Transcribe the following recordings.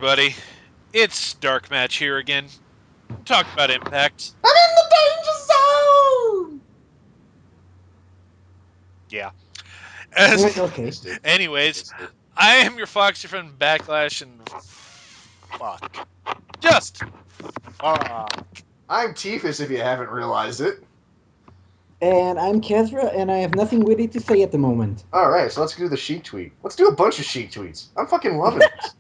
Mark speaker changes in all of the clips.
Speaker 1: everybody. It's DarkMatch here again. Talk about Impact.
Speaker 2: I'm in the danger zone!
Speaker 1: Yeah.
Speaker 3: Okay.
Speaker 1: Anyways, I am your Foxy friend Backlash and fuck. Just fuck.
Speaker 2: I'm Tiefus if you haven't realized it.
Speaker 3: And I'm Kezra, and I have nothing witty to say at the moment.
Speaker 2: Alright, so let's do the Sheik tweet. Let's do a bunch of Sheik tweets. I'm fucking loving this.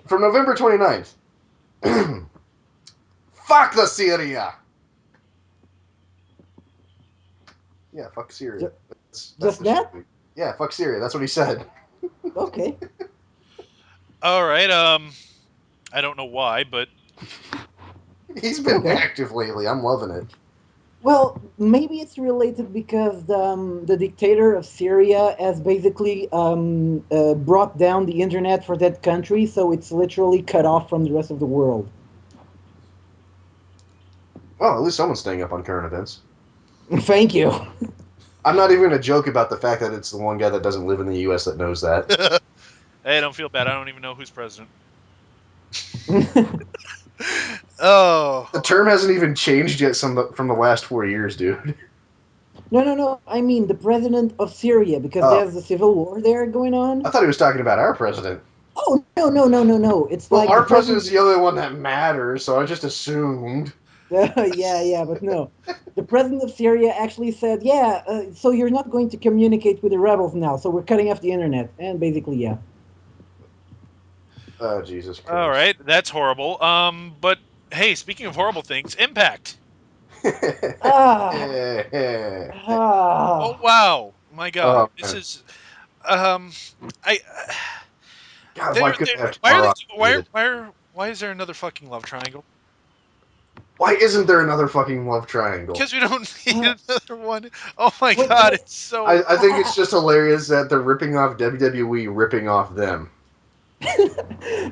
Speaker 2: From November 29th. Fuck the Syria! Yeah, fuck Syria. That's
Speaker 3: Just
Speaker 2: the
Speaker 3: that?
Speaker 2: Sheik tweet. Yeah, fuck Syria. That's what he said.
Speaker 3: Okay.
Speaker 1: Alright, I don't know why, but
Speaker 2: He's been
Speaker 3: Okay.
Speaker 2: active lately. I'm loving it.
Speaker 3: Well, maybe it's related because the dictator of Syria has basically brought down the internet for that country, so it's literally cut off from the rest of the world.
Speaker 2: Well, at least someone's staying up on current events.
Speaker 3: Thank you.
Speaker 2: I'm not even going to joke about the fact that it's the one guy that doesn't live in the U.S. that knows that.
Speaker 1: hey, don't feel bad. I don't even know who's president. Oh.
Speaker 2: The term hasn't even changed yet from the last 4 years, dude.
Speaker 3: No. I mean the president of Syria, because there's a civil war there going on.
Speaker 2: I thought he was talking about our president.
Speaker 3: Oh, no. It's
Speaker 2: Well,
Speaker 3: like
Speaker 2: our
Speaker 3: the president...
Speaker 2: president's the only one that matters, so I just assumed.
Speaker 3: yeah, but no. The president of Syria actually said, yeah, so you're not going to communicate with the rebels now, so we're cutting off the internet. And basically, yeah.
Speaker 2: Oh, Jesus Christ.
Speaker 1: Alright, that's horrible. But hey, speaking of horrible things, Impact.
Speaker 3: Ah.
Speaker 1: Oh wow. My god.
Speaker 2: Oh,
Speaker 1: This
Speaker 2: man.
Speaker 1: is I
Speaker 2: God,
Speaker 1: they're,
Speaker 2: why couldn't
Speaker 1: they're,
Speaker 2: I have
Speaker 1: why are
Speaker 2: tomorrow?
Speaker 1: they why is there another fucking love triangle?
Speaker 2: Why isn't there another fucking love triangle?
Speaker 1: Because we don't need another one. Oh my
Speaker 3: Wait,
Speaker 1: god, it's so
Speaker 2: I think it's just hilarious that they're ripping off WWE, ripping off them.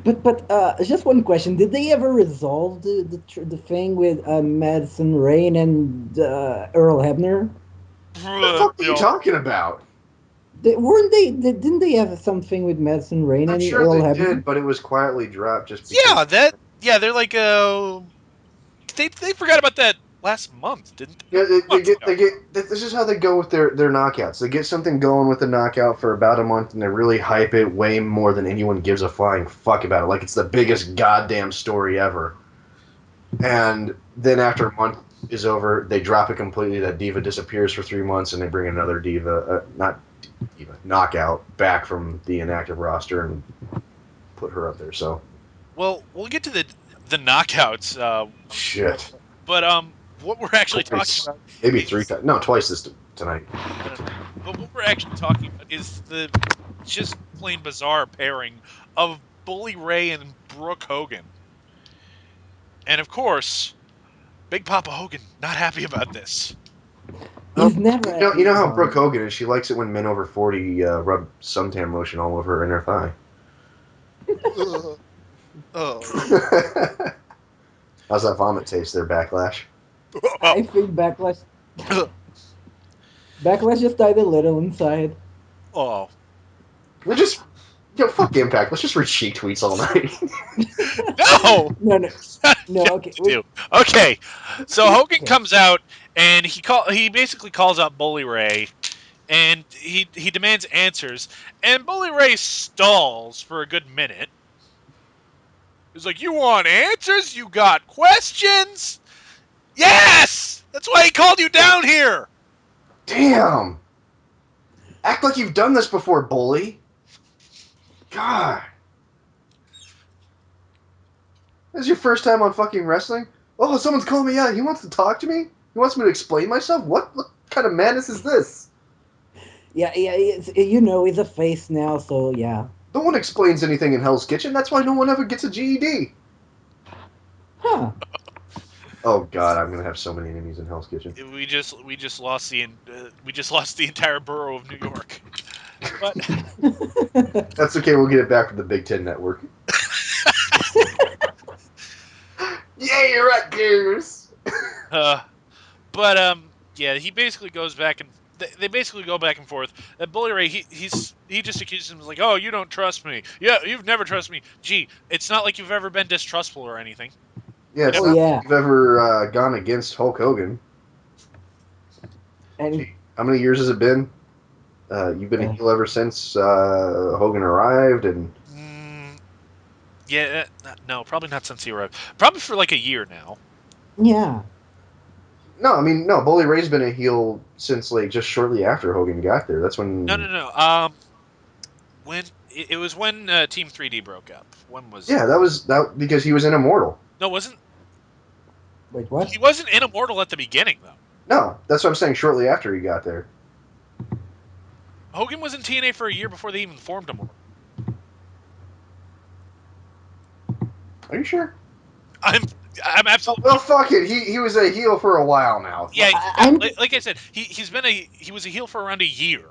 Speaker 3: but just one question: did they ever resolve the thing with Madison Rain and Earl Hebner?
Speaker 2: What the fuck are you
Speaker 1: no.
Speaker 2: talking about?
Speaker 3: Didn't they have something with Madison Rain
Speaker 2: I'm
Speaker 3: and
Speaker 2: sure
Speaker 3: Earl
Speaker 2: they
Speaker 3: Hebner?
Speaker 2: did, but it was quietly dropped just because.
Speaker 1: They're like they forgot about that last month, didn't they?
Speaker 2: Yeah,
Speaker 1: Months ago.
Speaker 2: they get. This is how they go with their knockouts. They get something going with the knockout for about a month, and they really hype it way more than anyone gives a flying fuck about it. Like it's the biggest goddamn story ever. And then after a month is over, they drop it completely. That diva disappears for 3 months, and they bring another diva, not diva, knockout back from the inactive roster and put her up there. So
Speaker 1: Well, we'll get to the knockouts.
Speaker 2: shit.
Speaker 1: But what we're actually talking
Speaker 2: Twice,
Speaker 1: about
Speaker 2: maybe 3
Speaker 1: is
Speaker 2: times. No, twice this tonight.
Speaker 1: I don't know. But what we're actually talking about is the just plain bizarre pairing of Bully Ray and Brooke Hogan. And of course, Big Papa Hogan not happy about this.
Speaker 3: He's never
Speaker 2: You know
Speaker 3: happy
Speaker 2: how
Speaker 3: about
Speaker 2: Brooke
Speaker 3: it.
Speaker 2: Hogan is. She likes it when men over 40 rub suntan lotion all over her inner thigh.
Speaker 1: Oh.
Speaker 2: How's that vomit taste there, Backlash?
Speaker 3: I think Backlash just died a little inside.
Speaker 1: Oh.
Speaker 2: We're just... fuck Impact. Let's just read Sheik tweets all night.
Speaker 1: No!
Speaker 3: No, okay.
Speaker 1: Do. Okay. So Hogan
Speaker 3: Okay.
Speaker 1: comes out and he basically calls out Bully Ray and he demands answers and Bully Ray stalls for a good minute. He's like, "You want answers? You got questions?" Yes! That's why he called you down here.
Speaker 2: Damn! Act like you've done this before, bully. God. This is your first time on fucking wrestling? Oh, someone's calling me out. He wants to talk to me? He wants me to explain myself? What kind of madness is this?
Speaker 3: Yeah, he's a face now, so yeah.
Speaker 2: No one explains anything in Hell's Kitchen. That's why no one ever gets a GED.
Speaker 3: Huh.
Speaker 2: Oh god, I'm gonna have so many enemies in Hell's Kitchen.
Speaker 1: We just lost the entire borough of New York. But
Speaker 2: That's okay. We'll get it back from the Big Ten Network. Yeah, you're right, Goose.
Speaker 1: but yeah, he basically goes back and they basically go back and forth. That Bully Ray, he just accuses him like, oh, you don't trust me. Yeah, you've never trusted me. Gee, it's not like you've ever been distrustful or anything.
Speaker 2: Yeah, it's
Speaker 3: Oh
Speaker 2: not like
Speaker 3: yeah,
Speaker 2: you've ever gone against Hulk Hogan.
Speaker 3: and
Speaker 2: Gee, how many years has it been? You've been a
Speaker 3: uh,
Speaker 2: heel ever since Hogan arrived, and
Speaker 1: Mm, yeah, no, probably not since he arrived. Probably for like a year now.
Speaker 3: yeah,
Speaker 2: no, I mean no, Bully Ray's been a heel since like just shortly after Hogan got there. That's
Speaker 1: No,
Speaker 2: when,
Speaker 1: no, no. When it was when Team 3D broke up. When was?
Speaker 2: yeah, that was that because he was in Immortal.
Speaker 1: No, wasn't
Speaker 3: wait, what?
Speaker 1: he wasn't in Immortal at the beginning though.
Speaker 2: No, that's what I'm saying. Shortly after he got there.
Speaker 1: Hogan was in TNA for a year before they even formed Immortal.
Speaker 2: Are you sure?
Speaker 1: I'm I'm
Speaker 2: Oh,
Speaker 1: absolutely
Speaker 2: well, fuck it. He was a heel for a while now.
Speaker 1: yeah, yeah.
Speaker 3: I'm
Speaker 1: Like I said, he was a heel for around a year.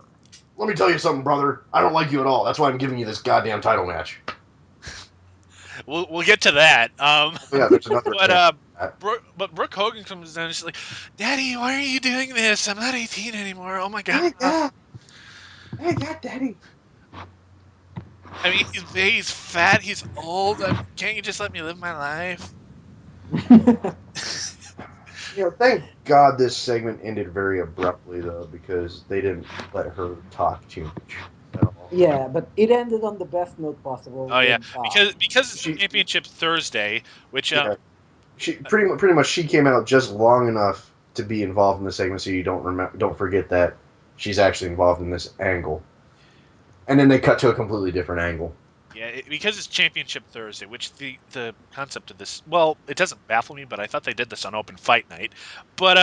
Speaker 2: Let me tell you something, brother. I don't like you at all. That's why I'm giving you this goddamn title match.
Speaker 1: We'll get to that.
Speaker 2: Yeah, there's another
Speaker 1: But
Speaker 2: thing.
Speaker 1: Brooke Hogan comes down and she's like, "Daddy, why are you doing this? I'm not 18 anymore. Oh my god."
Speaker 2: Hey, yeah. Hey, yeah, daddy.
Speaker 1: I mean, he's fat, he's old. Can't you just let me live my life?
Speaker 2: You know, thank God this segment ended very abruptly, though, because they didn't let her talk too much at all.
Speaker 3: yeah, but it ended on the best note possible
Speaker 1: Oh yeah,
Speaker 3: with
Speaker 1: because it's
Speaker 2: She,
Speaker 1: Championship Thursday, which
Speaker 2: yeah, she pretty much she came out just long enough to be involved in the segment, so you don't forget that she's actually involved in this angle. And then they cut to a completely different angle.
Speaker 1: yeah, because it's Championship Thursday, which the concept of this, well, it doesn't baffle me, but I thought they did this on Open Fight Night. But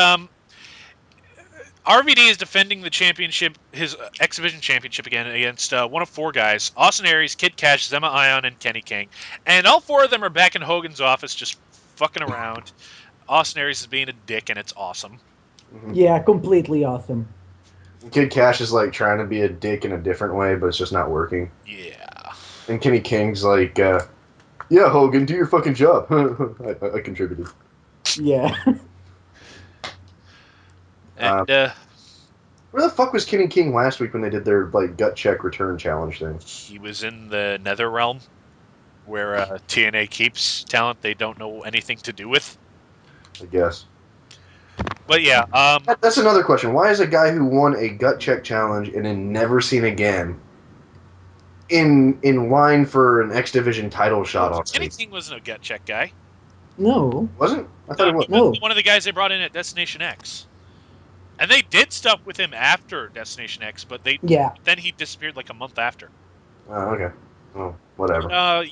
Speaker 1: RVD is defending the championship, his X Division championship again against one of four guys: Austin Aries, Kid Cash, Zema Ion, and Kenny King. And all four of them are back in Hogan's office, just fucking around. Austin Aries is being a dick, and it's awesome.
Speaker 2: Mm-hmm.
Speaker 3: yeah, completely awesome.
Speaker 2: Kid Cash is like trying to be a dick in a different way, but it's just not working.
Speaker 1: Yeah.
Speaker 2: And Kenny King's like, yeah, Hogan, do your fucking job. I contributed.
Speaker 3: Yeah.
Speaker 1: And
Speaker 2: Where the fuck was Kenny King last week when they did their like gut check return challenge thing?
Speaker 1: he was in the Nether Realm, where TNA keeps talent they don't know anything to do with.
Speaker 2: I guess.
Speaker 1: But yeah,
Speaker 2: That's another question. Why is a guy who won a gut check challenge and then never seen again in line for an X Division title
Speaker 1: well,
Speaker 2: shot
Speaker 1: Kenny
Speaker 2: already?
Speaker 1: King wasn't a gut check guy.
Speaker 3: No.
Speaker 2: Wasn't? I thought
Speaker 1: No,
Speaker 2: it was.
Speaker 1: he was
Speaker 3: No.
Speaker 1: one of the guys they brought in at Destination X. And they did stuff with him after Destination X, but
Speaker 3: Yeah.
Speaker 1: then he disappeared like a month after.
Speaker 2: Oh, okay. Oh, whatever.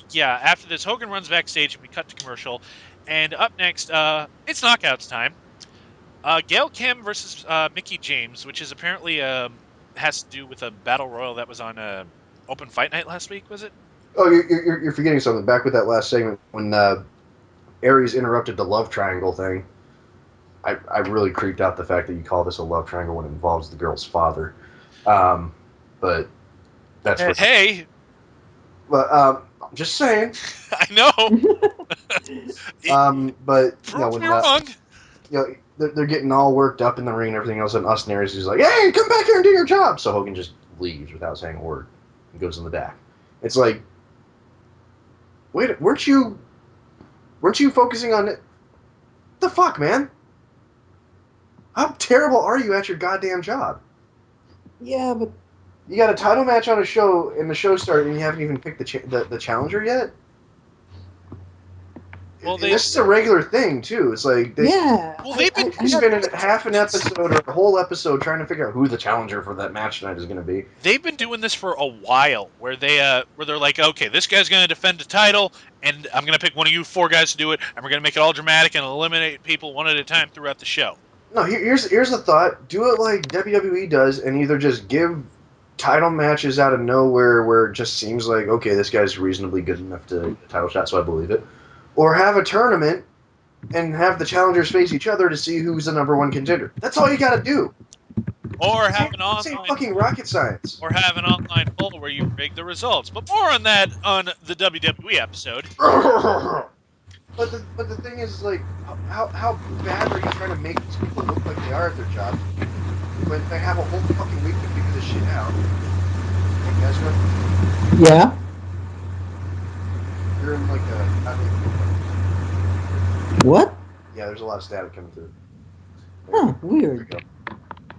Speaker 1: Yeah, after this, Hogan runs backstage and we cut to commercial. And up next, it's knockouts time. Gail Kim versus Mickey James, which is apparently has to do with a battle royal that was on Open Fight Night last week. Was it?
Speaker 2: Oh, you're forgetting something. Back with that last segment when Aries interrupted the love triangle thing. I really creeped out the fact that you call this a love triangle when it involves the girl's father. Um, but that's for.
Speaker 1: Hey,
Speaker 2: But I'm just saying.
Speaker 1: I know.
Speaker 2: But you know
Speaker 1: Prove me
Speaker 2: when
Speaker 1: wrong.
Speaker 2: you know they're getting all worked up in the ring and everything else, and Austin Aries is like, "Hey, come back here and do your job." So Hogan just leaves without saying a word and goes in the back. It's like, wait, weren't you focusing on it? The fuck, man? How terrible are you at your goddamn job?
Speaker 3: Yeah, but
Speaker 2: You got a title match on a show, and the show started, and you haven't even picked the challenger yet.
Speaker 1: Well,
Speaker 2: And this is a regular thing too. It's like
Speaker 3: yeah,
Speaker 1: they've been
Speaker 2: they spend half an episode or a whole episode trying to figure out who the challenger for that match tonight is going to be.
Speaker 1: they've been doing this for a while, where they're like, okay, this guy's going to defend the title, and I'm going to pick one of you four guys to do it, and we're going to make it all dramatic and eliminate people one at a time throughout the show.
Speaker 2: No, here's the thought: do it like WWE does, and either just give title matches out of nowhere where it just seems like okay, this guy's reasonably good enough to get a title shot, so I believe it, or have a tournament and have the challengers face each other to see who's the number one contender. That's all you got to do.
Speaker 1: Or
Speaker 2: This
Speaker 1: have
Speaker 2: ain't,
Speaker 1: an
Speaker 2: this ain't
Speaker 1: online
Speaker 2: fucking rocket science.
Speaker 1: or have an online poll where you rig the results. But more on that on the WWE episode.
Speaker 2: But the thing is, like, how bad are you trying to make these people look like they are at their job? when they have a whole fucking week to figure this shit out. Hey, you guys good?
Speaker 3: Yeah.
Speaker 2: You're in like a highly
Speaker 3: What?
Speaker 2: yeah. There's a lot of static coming through. There,
Speaker 3: Huh.
Speaker 2: there
Speaker 3: Weird.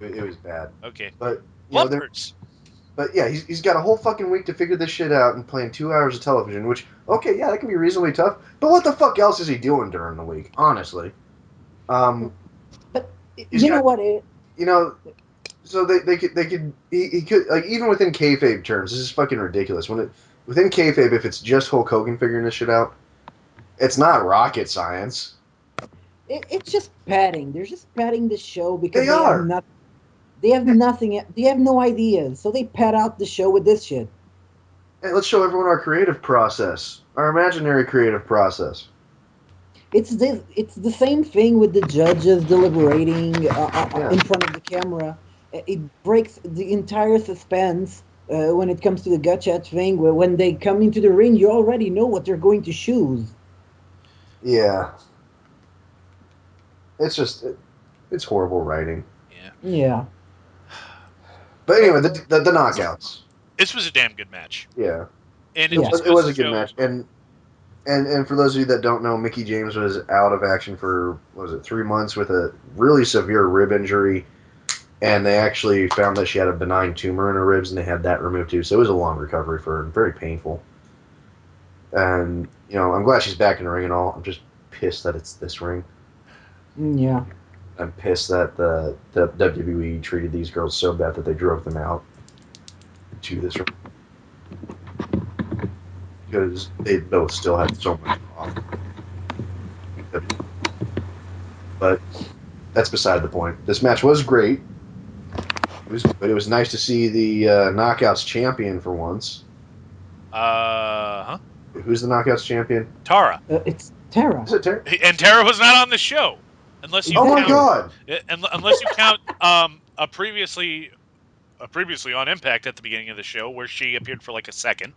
Speaker 2: we go. It was bad,
Speaker 1: Okay.
Speaker 2: but they're
Speaker 1: Lumpers.
Speaker 2: but yeah, he's got a whole fucking week to figure this shit out and playing 2 hours of television. Which okay, yeah, that can be reasonably tough. But what the fuck else is he doing during the week? Honestly,
Speaker 3: But
Speaker 2: he's
Speaker 3: you know
Speaker 2: got
Speaker 3: what?
Speaker 2: you know. So they could he could like even within kayfabe terms, this is fucking ridiculous. When it within kayfabe, if it's just Hulk Hogan figuring this shit out, it's not rocket science.
Speaker 3: It's just padding. They're just padding the show because
Speaker 2: They
Speaker 3: they have
Speaker 2: are.
Speaker 3: not. They have nothing. They have no ideas, so they pad out the show with this shit.
Speaker 2: Hey, let's show everyone our creative process, our imaginary creative process.
Speaker 3: It's this. It's the same thing with the judges deliberating
Speaker 2: Yeah,
Speaker 3: in front of the camera. It breaks the entire suspense when it comes to the gotcha thing. Where when they come into the ring, you already know what they're going to choose.
Speaker 2: yeah. It's just it's horrible writing.
Speaker 1: Yeah.
Speaker 3: Yeah.
Speaker 2: But
Speaker 3: Uh,
Speaker 2: anyway, the knockouts.
Speaker 1: This was a damn good match,
Speaker 2: Yeah,
Speaker 1: and
Speaker 2: it
Speaker 1: it
Speaker 3: yeah.
Speaker 2: was
Speaker 1: just
Speaker 2: it
Speaker 1: goes
Speaker 2: was
Speaker 1: to
Speaker 2: a good
Speaker 1: show.
Speaker 2: match, and for those of you that don't know, Mickey James was out of action for what was it 3 months with a really severe rib injury, and they actually found that she had a benign tumor in her ribs, and they had that removed too. So it was a long recovery for her, and very painful. And I'm glad she's back in the ring and all. I'm just pissed that it's this ring.
Speaker 3: Yeah.
Speaker 2: I'm pissed that the WWE treated these girls so bad that they drove them out to this ring because they both still had so much to offer. But that's beside the point. This match was great. It was nice to see the Knockouts champion for once.
Speaker 1: Huh?
Speaker 2: Who's the Knockouts champion?
Speaker 1: Tara.
Speaker 3: It's Terra.
Speaker 2: Is it Terry?
Speaker 1: And Tara was not on the show, unless you
Speaker 2: Oh my
Speaker 1: count,
Speaker 3: Exactly.
Speaker 2: God!
Speaker 1: unless you count a previously on Impact at the beginning of the show where she appeared for like a second.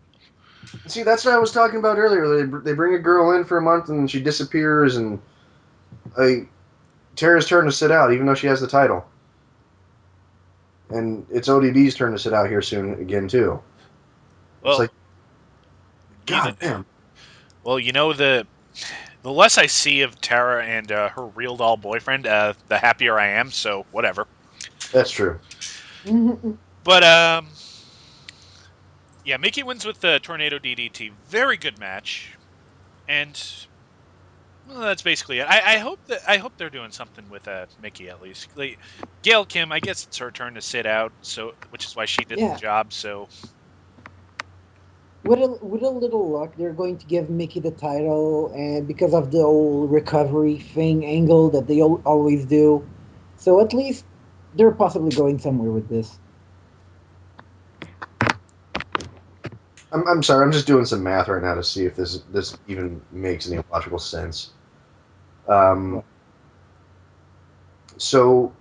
Speaker 2: See, that's what I was talking about earlier. They bring a girl in for a month and she disappears, and like Tara's turn to sit out, even though she has the title. And it's ODB's turn to sit out here soon again too. It's
Speaker 1: Well,
Speaker 2: like,
Speaker 1: you know,
Speaker 2: God damn.
Speaker 1: well, the less I see of Tara and her real doll boyfriend, the happier I am. So whatever.
Speaker 2: That's true.
Speaker 3: Mhm.
Speaker 1: But yeah, Mickey wins with the tornado DDT. Very good match, and well, that's basically it. I hope they're doing something with Mickey at least. Like, Gail Kim, I guess it's her turn to sit out, so which is why she did the
Speaker 3: Yeah.
Speaker 1: job. So
Speaker 3: With a little luck, they're going to give Mickey the title, and because of the whole recovery thing angle that they always do, so at least they're possibly going somewhere with this.
Speaker 2: I'm sorry. I'm just doing some math right now to see if this even makes any logical sense. Um,
Speaker 3: What
Speaker 2: so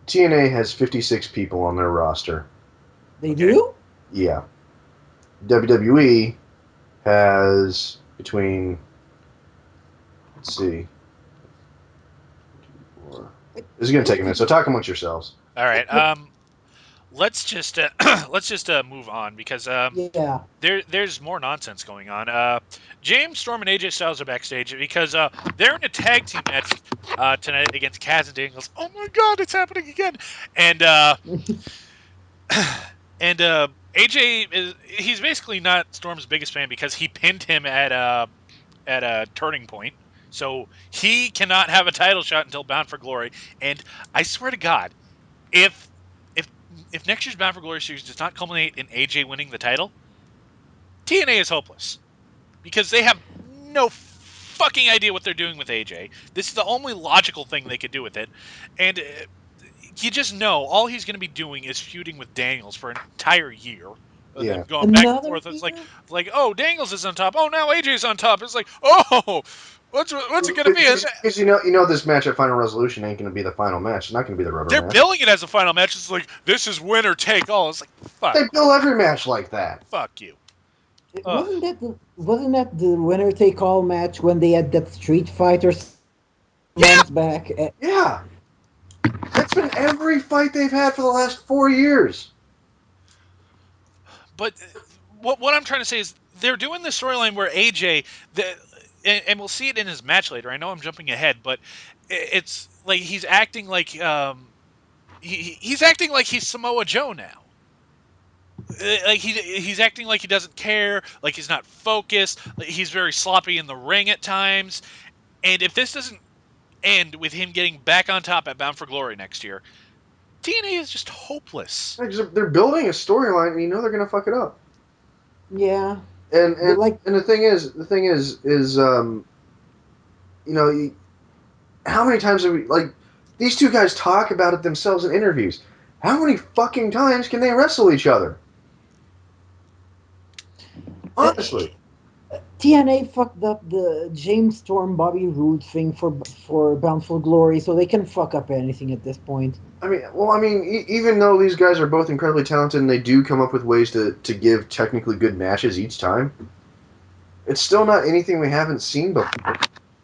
Speaker 2: TNA has 56 people on their roster.
Speaker 3: they
Speaker 1: okay,
Speaker 3: do?
Speaker 2: Yeah. WWE has between let's see, four. This is gonna take a minute. So talk amongst yourselves.
Speaker 1: all right.
Speaker 3: Yeah,
Speaker 1: Let's just let's just move on because
Speaker 3: yeah.
Speaker 1: there's more nonsense going on. James Storm and AJ Styles are backstage because they're in a tag team match tonight against Kaz and Daniels. Oh my God, it's happening again! And and AJ is he's basically not Storm's biggest fan because he pinned him at a turning point. So he cannot have a title shot until Bound for Glory. And I swear to God, if if if next year's Bound for Glory series does not culminate in AJ winning the title, TNA is hopeless because they have no fucking idea what they're doing with AJ. This is the only logical thing they could do with it, and you just know all he's going to be doing is feuding with Daniels for an entire year.
Speaker 2: Yeah.
Speaker 1: Them going back and
Speaker 3: Another
Speaker 1: forth. It's
Speaker 3: year?
Speaker 1: like, oh, Daniels is on top. Oh, now AJ's on top. It's like, oh, what's it going to be? And
Speaker 2: Because this match at Final Resolution ain't gonna be the final match. It's not gonna be the rubber
Speaker 1: they're
Speaker 2: match.
Speaker 1: billing it as a final match. It's like this is winner take all. It's like,
Speaker 2: They bill every match like that.
Speaker 1: fuck you.
Speaker 3: It,
Speaker 1: Ugh.
Speaker 3: wasn't that the winner take all match when they had that Street Fighter 6 months
Speaker 1: Yeah,
Speaker 3: back?
Speaker 2: Yeah. That's been every fight they've had for the last 4 years.
Speaker 1: But what I'm trying to say is they're doing the storyline where AJ, and we'll see it in his match later. I know I'm jumping ahead, but it's like he's acting like he's acting like he's Samoa Joe now. Like he's acting like he doesn't care, like he's not focused, like he's very sloppy in the ring at times. And if this doesn't end with him getting back on top at Bound for Glory next year, TNA is just hopeless.
Speaker 2: They're building a storyline, and you know they're gonna fuck it up.
Speaker 3: Yeah,
Speaker 2: And
Speaker 3: but
Speaker 2: and
Speaker 3: like,
Speaker 2: and the thing is, you know, how many times have we like these two guys talk about it themselves in interviews? How many fucking times can they wrestle each other?
Speaker 3: uh,
Speaker 2: Honestly,
Speaker 3: TNA fucked up the James Storm Bobby Roode thing for Bound for Glory, so they can fuck up anything at this point.
Speaker 2: even though these guys are both incredibly talented and they do come up with ways to give technically good matches each time, it's still not anything we haven't seen before.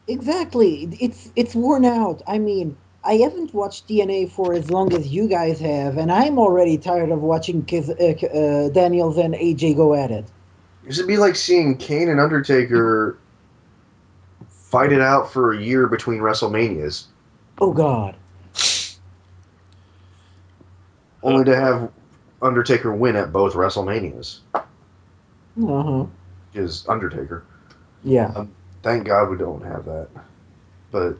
Speaker 3: Exactly, it's worn out. I mean, I haven't watched TNA for as long as you guys have, and I'm already tired of watching Daniels and AJ go at it.
Speaker 2: It'd be like seeing Kane and Undertaker fight it out for a year between WrestleManias,
Speaker 3: Oh God.
Speaker 2: only to have Undertaker win at both WrestleManias.
Speaker 3: Uh huh.
Speaker 2: Is Undertaker.
Speaker 3: Yeah.
Speaker 2: Thank God we don't have that. But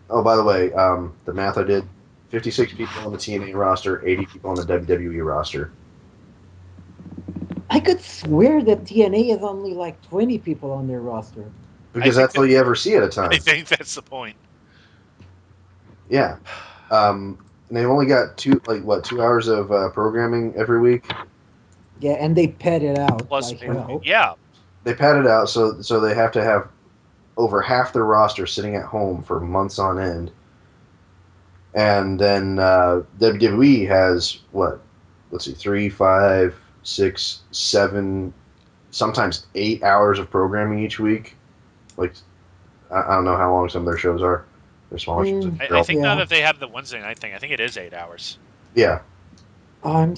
Speaker 2: oh, by the way, the math I did: 56 people on the TNA roster, 80 people on the WWE roster.
Speaker 3: I could swear that TNA has only like 20 people on their roster.
Speaker 1: I
Speaker 2: Because
Speaker 1: think
Speaker 2: that's
Speaker 1: that
Speaker 2: all you ever see at a
Speaker 1: I
Speaker 2: time.
Speaker 1: think that's the point.
Speaker 2: Yeah. And they've only got 2 hours of programming every week.
Speaker 3: Yeah, and they pet it out
Speaker 1: Plus
Speaker 3: like
Speaker 1: pay per view.
Speaker 3: hell.
Speaker 1: Yeah,
Speaker 2: They pad it out so they have to have over half their roster sitting at home for months on end. And then WWE has what? Let's see, 3, 5, 6, 7, sometimes 8 hours of programming each week. Like I don't know how long some of their shows are. They're smaller shows.
Speaker 3: Mm,
Speaker 1: I think now
Speaker 3: yeah.
Speaker 1: that they have the Wednesday night thing, I think it is 8 hours.
Speaker 2: Yeah,
Speaker 3: I'm
Speaker 2: and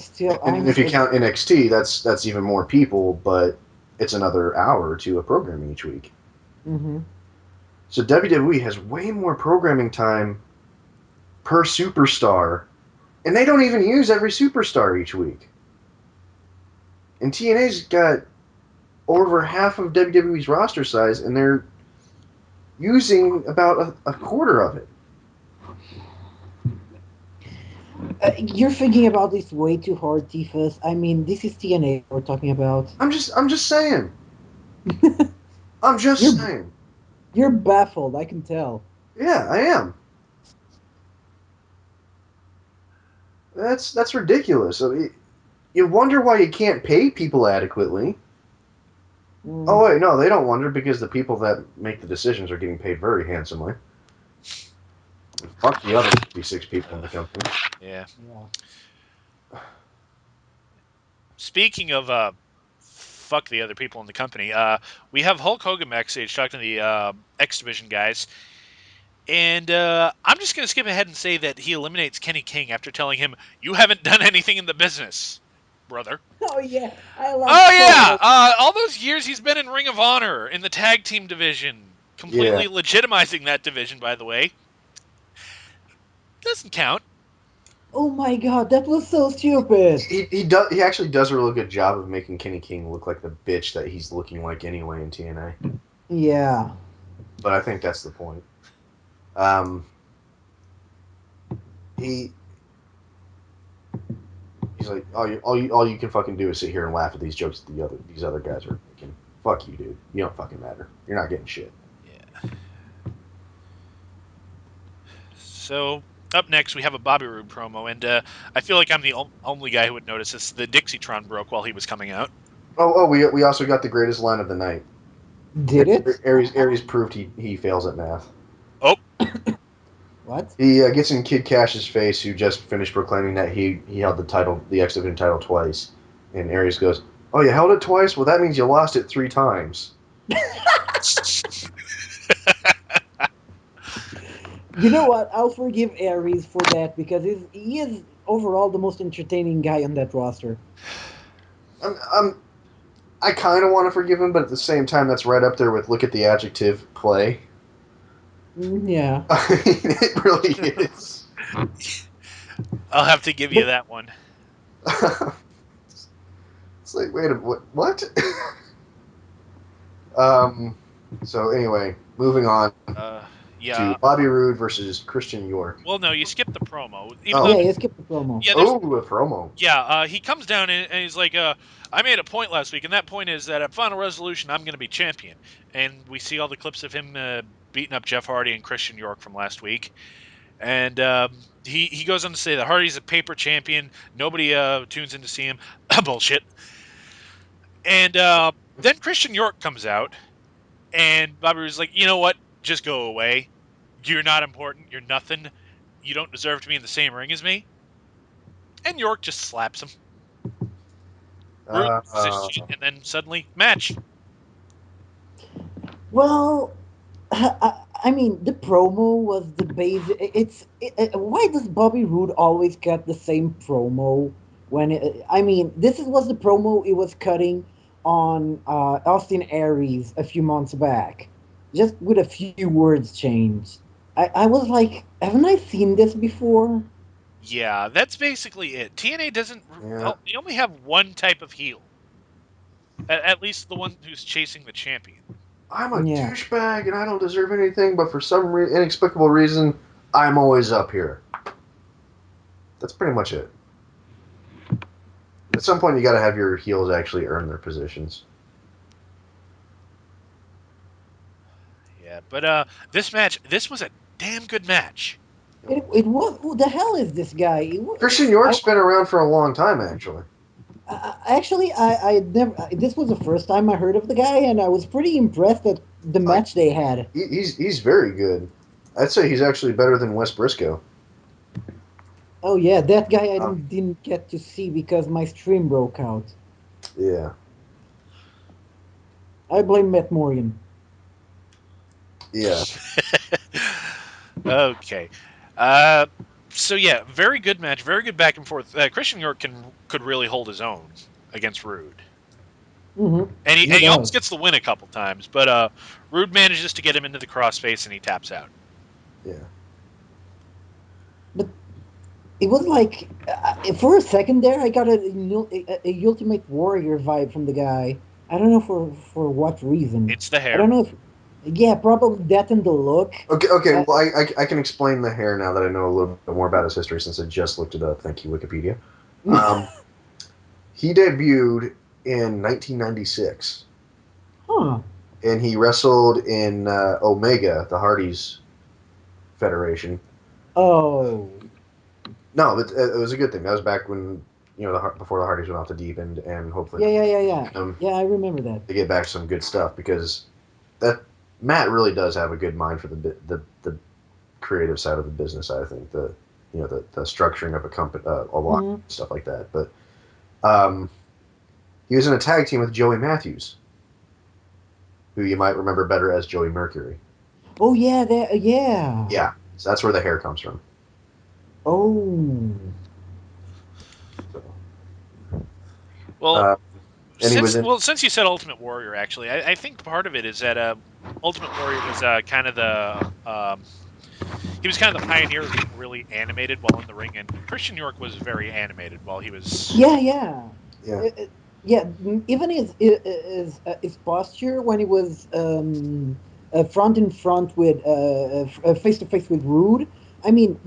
Speaker 2: if you
Speaker 3: still.
Speaker 2: count NXT, that's even more people, but it's another hour or two of programming each week.
Speaker 3: Hmm.
Speaker 2: So WWE has way more programming time per superstar, and they don't even use every superstar each week. And TNA's got over half of WWE's roster size, and they're using about a quarter of it.
Speaker 3: You're thinking about this way too hard, Tifus. I mean, this is TNA we're talking about.
Speaker 2: I'm just saying. I'm just
Speaker 3: You're
Speaker 2: saying.
Speaker 3: you're baffled. I can tell.
Speaker 2: Yeah, I am. That's ridiculous. I mean, you wonder why you can't pay people adequately.
Speaker 3: Mm,
Speaker 2: Oh wait, no, they don't wonder because the people that make the decisions are getting paid very handsomely. Fuck the other 56 people in the company.
Speaker 1: Yeah.
Speaker 3: yeah.
Speaker 1: Speaking of fuck the other people in the company, we have Hulk Hogan backstage talking to the X Division guys, and I'm just gonna skip ahead and say that he eliminates Kenny King after telling him, "You haven't done anything in the business, brother."
Speaker 3: Oh yeah, I love
Speaker 1: Oh
Speaker 3: Hulk
Speaker 1: yeah,
Speaker 3: Hogan.
Speaker 1: all those years he's been in Ring of Honor in the tag team division,
Speaker 2: Yeah,
Speaker 1: completely legitimizing that division, by the way, doesn't count.
Speaker 3: Oh my God, that was so stupid.
Speaker 2: he actually does a really good job of making Kenny King look like the bitch that he's looking like anyway in TNA.
Speaker 3: Yeah.
Speaker 2: But I think that's the point. Um, he he's like, all you can fucking do is sit here and laugh at these jokes that these other guys are making. Fuck you, dude. You don't fucking matter. You're not getting shit.
Speaker 1: Yeah. So up next we have a Bobby Roode promo, and I feel like I'm the only guy who would notice this. The Dixietron broke while he was coming out.
Speaker 2: We also got the greatest line of the night.
Speaker 3: Did it?
Speaker 2: Aries proved he fails at math.
Speaker 1: Oh,
Speaker 3: What?
Speaker 2: He gets in Kid Cash's face, who just finished proclaiming that he held the X Division title twice, and Aries goes, "Oh, you held it twice? Well, that means you lost it 3 times."
Speaker 3: You know what? I'll forgive Aries for that because he is overall the most entertaining guy on that roster.
Speaker 2: I'm I kind of want to forgive him, but at the same time, that's right up there with look at the adjective play.
Speaker 3: Yeah,
Speaker 2: I mean, it really is.
Speaker 1: I'll have to give you
Speaker 3: but
Speaker 1: that one.
Speaker 2: It's like, wait a what? um. So anyway, moving on
Speaker 1: Uh,
Speaker 2: to
Speaker 1: yeah.
Speaker 2: Bobby Roode versus Christian York.
Speaker 1: Well, no, you skipped the promo. Even though,
Speaker 2: Oh,
Speaker 3: yeah, you skipped the promo.
Speaker 1: yeah, there's,
Speaker 2: oh, a promo.
Speaker 1: yeah, he comes down and he's like, I made a point last week, and that point is that at Final Resolution, I'm going to be champion. And we see all the clips of him beating up Jeff Hardy and Christian York from last week. And he goes on to say that Hardy's a paper champion. Nobody tunes in to see him. Bullshit. And then Christian York comes out, and Bobby was like, you know what? Just go away. You're not important. You're nothing. You don't deserve to be in the same ring as me. And York just slaps him. Root
Speaker 2: Uh,
Speaker 1: loses his
Speaker 2: uh,
Speaker 1: shit, and then suddenly match.
Speaker 3: Well, I mean, the promo was the base. Why does Bobby Roode always cut the same promo when? I mean, was the promo it was cutting on Austin Aries a few months back, just with a few words changed. I was like, haven't I seen this before?
Speaker 1: Yeah, that's basically it. TNA doesn't.
Speaker 2: yeah,
Speaker 1: Well, they only have one type of heel. At least the one who's chasing the champion.
Speaker 2: I'm a
Speaker 3: Yeah.
Speaker 2: douchebag and I don't deserve anything, but for some inexplicable reason, I'm always up here. That's pretty much it. At some point, you got to have your heels actually earn their positions.
Speaker 1: Yeah, but this was a damn good match.
Speaker 3: It was. Who the hell is this guy?
Speaker 2: Christian York's been around for a long time, actually.
Speaker 3: Actually, I never. This was the first time I heard of the guy, and I was pretty impressed at the
Speaker 2: Like
Speaker 3: match they had.
Speaker 2: he's very good. I'd say he's actually better than Wes Briscoe.
Speaker 3: Oh yeah, that guy I
Speaker 2: Uh,
Speaker 3: didn't get to see because my stream broke out.
Speaker 2: yeah,
Speaker 3: I blame Matt Morgan.
Speaker 2: yeah.
Speaker 1: Okay. Uh, so yeah, very good match, very good back and forth. Christian York could really hold his own against Rude,
Speaker 3: He
Speaker 1: and he almost
Speaker 3: does.
Speaker 1: gets the win a couple times, but Rude manages to get him into the crossface and he taps out.
Speaker 2: Yeah.
Speaker 3: But it was like for a second there, I got a Ultimate Warrior vibe from the guy. I don't know for what reason.
Speaker 1: It's the
Speaker 3: I
Speaker 1: hair.
Speaker 3: don't know if yeah, probably that and the look.
Speaker 2: Okay, okay.
Speaker 3: Uh,
Speaker 2: Well, I can explain the hair now that I know a little bit more about his history since I just looked it up. Thank you, Wikipedia. Um, he debuted in 1996,
Speaker 3: huh.
Speaker 2: and he wrestled in Omega, the Hardys Federation.
Speaker 3: Oh.
Speaker 2: No, it was a good thing. That was back when before the Hardys went off the deep end, and hopefully
Speaker 3: Yeah, yeah, yeah, yeah.
Speaker 2: them
Speaker 3: Yeah, I remember that.
Speaker 2: to get back some good stuff because that Matt really does have a good mind for the creative side of the business. I think the structuring of a company, a lot
Speaker 3: Hmm.
Speaker 2: of stuff like that. But um, he was in a tag team with Joey Matthews, who you might remember better as Joey Mercury.
Speaker 3: Oh yeah, that yeah.
Speaker 2: Yeah, so that's where the hair comes from.
Speaker 3: Oh.
Speaker 2: So,
Speaker 1: Well,
Speaker 2: uh, and he was in.
Speaker 1: since you said Ultimate Warrior, actually, I think part of it is that Ultimate Warrior was kind of the he was kind of the pioneer of being really animated while in the ring, and Christian York was very animated while he was.
Speaker 3: Yeah, yeah.
Speaker 2: Yeah,
Speaker 3: Yeah, even his posture when he was front in front with face to face with Rude. I mean,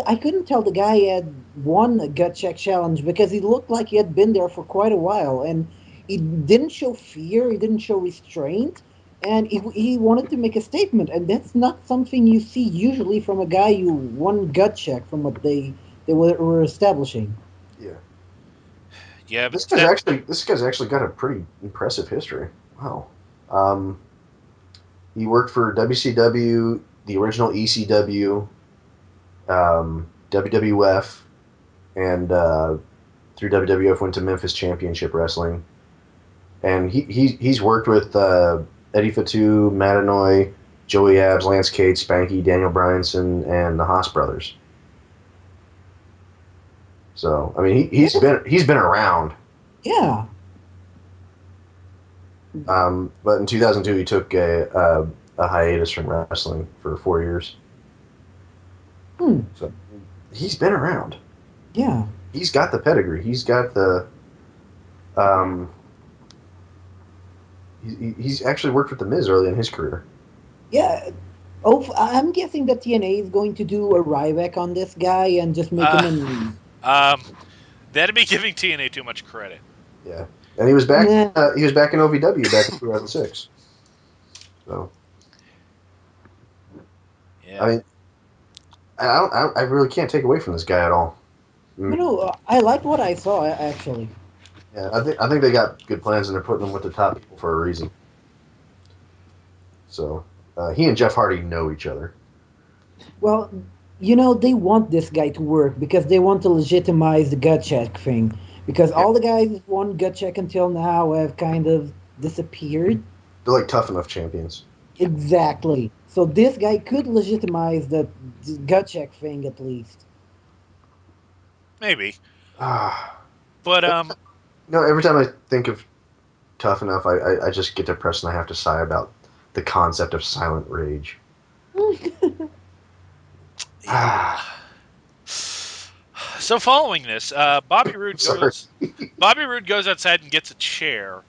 Speaker 3: I couldn't tell the guy had won a gut check challenge because he looked like he had been there for quite a while, and he didn't show fear, he didn't show restraint, and he wanted to make a statement, and that's not something you see usually from a guy who won gut check from what they were establishing.
Speaker 2: yeah.
Speaker 1: Yeah, but
Speaker 2: This guy's actually got a pretty impressive history. Wow. Um, he worked for WCW, the original ECW, WWF, and through WWF went to Memphis Championship Wrestling. And he's worked with Eddie Fatu, Matanoy, Joey Abs, Lance Cade, Spanky, Daniel Bryanson, and the Haas brothers. So I mean, he's been around.
Speaker 3: Yeah.
Speaker 2: But in 2002, he took a hiatus from wrestling for 4 years.
Speaker 3: Hmm.
Speaker 2: So he's been around.
Speaker 3: Yeah.
Speaker 2: He's got the pedigree. He's got the. Um, he's actually worked with the Miz early in his career.
Speaker 3: Yeah. Oh, I'm guessing that TNA is going to do a Ryback on this guy and just make him
Speaker 1: Uh,
Speaker 3: an.
Speaker 1: um, that'd be giving TNA too much credit.
Speaker 2: Yeah, and he was back.
Speaker 3: Nah.
Speaker 2: He was back in OVW back in 2006. So I
Speaker 1: Yeah.
Speaker 2: mean, I really can't take away from this guy at all.
Speaker 3: You
Speaker 2: Mm,
Speaker 3: know, I liked what I saw actually.
Speaker 2: yeah, I think they got good plans and they're putting him with the top people for a reason. So he and Jeff Hardy know each other.
Speaker 3: Well, you know, they want this guy to work because they want to legitimize the gut check thing. Because
Speaker 2: Yeah,
Speaker 3: all the guys who won gut check until now have kind of disappeared.
Speaker 2: they're like tough enough champions.
Speaker 1: Yep.
Speaker 3: Exactly. So this guy could legitimize the gut check thing at least.
Speaker 1: Maybe.
Speaker 2: Ah,
Speaker 1: But
Speaker 2: every time I think of tough enough, I just get depressed and I have to sigh about the concept of silent rage.
Speaker 1: yeah. So following this, Bobby
Speaker 2: I'm
Speaker 1: Roode
Speaker 2: sorry.
Speaker 1: goes. Bobby Roode goes outside and gets a chair,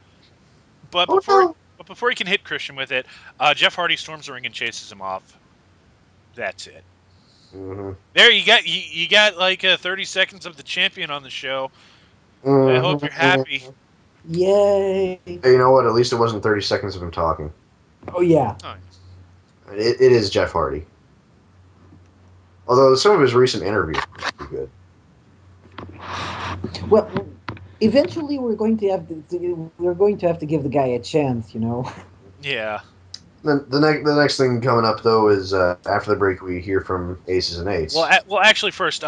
Speaker 1: but
Speaker 2: Oh
Speaker 1: before
Speaker 2: no!
Speaker 1: but before he can hit Christian with it, Jeff Hardy storms the ring and chases him off. That's it.
Speaker 2: Mm-hmm.
Speaker 1: There you got like 30 seconds of the champion on the show. I hope you're happy.
Speaker 2: Mm-hmm.
Speaker 3: Yay.
Speaker 2: Hey, you know what? At least it wasn't 30 seconds of him talking.
Speaker 3: Oh, yeah.
Speaker 1: Oh,
Speaker 2: It is Jeff Hardy. Although some of his recent interviews were pretty good.
Speaker 3: Well, eventually we're going to have to give the guy a chance, you know.
Speaker 1: yeah.
Speaker 2: Then the next thing coming up though is after the break we hear from Aces and
Speaker 1: Well,
Speaker 2: Eights.
Speaker 1: actually, first,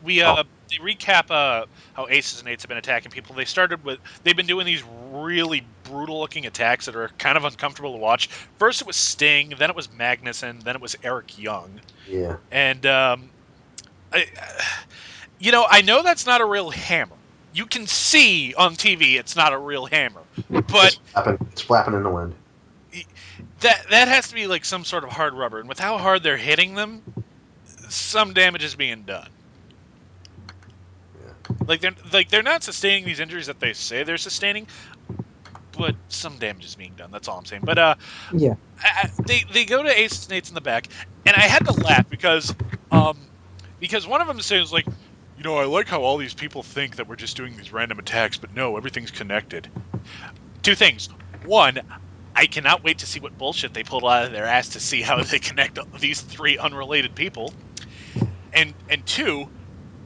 Speaker 1: we
Speaker 2: Oh,
Speaker 1: they recap how Aces and Eights have been attacking people. They've been doing these really brutal looking attacks that are kind of uncomfortable to watch. First, it was Sting, then it was Magnuson, then it was Eric Young,
Speaker 2: yeah,
Speaker 1: and I, I know that's not a real hammer. You can see on TV it's not a real hammer, but
Speaker 2: it's flapping in the wind.
Speaker 1: that has to be like some sort of hard rubber. And with how hard they're hitting them, some damage is being done.
Speaker 2: Yeah.
Speaker 1: Like they're not sustaining these injuries that they say they're sustaining, but some damage is being done. That's all I'm saying. But
Speaker 3: Yeah.
Speaker 1: they go to Aces and Eights in the back, and I had to laugh um because one of them says like, I like how all these people think that we're just doing these random attacks, but no, everything's connected. Two things. One, I cannot wait to see what bullshit they pulled out of their ass to see how they connect these three unrelated people. And two,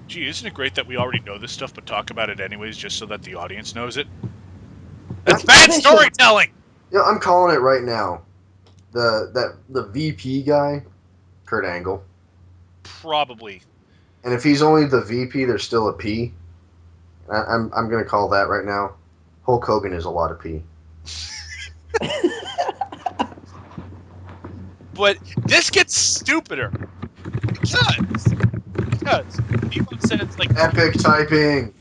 Speaker 1: gee, isn't it great that we already know this stuff but talk about it anyways just so that the audience knows it? That's
Speaker 3: It's
Speaker 1: bad
Speaker 3: efficient.
Speaker 1: storytelling.
Speaker 2: I'm calling it right now. The VP guy, Kurt Angle,
Speaker 1: Probably.
Speaker 2: and if he's only the VP, there's still a P. I'm gonna call that right now. Hulk Hogan is a lot of P.
Speaker 1: But this gets stupider because Devon says like
Speaker 2: Epic typing.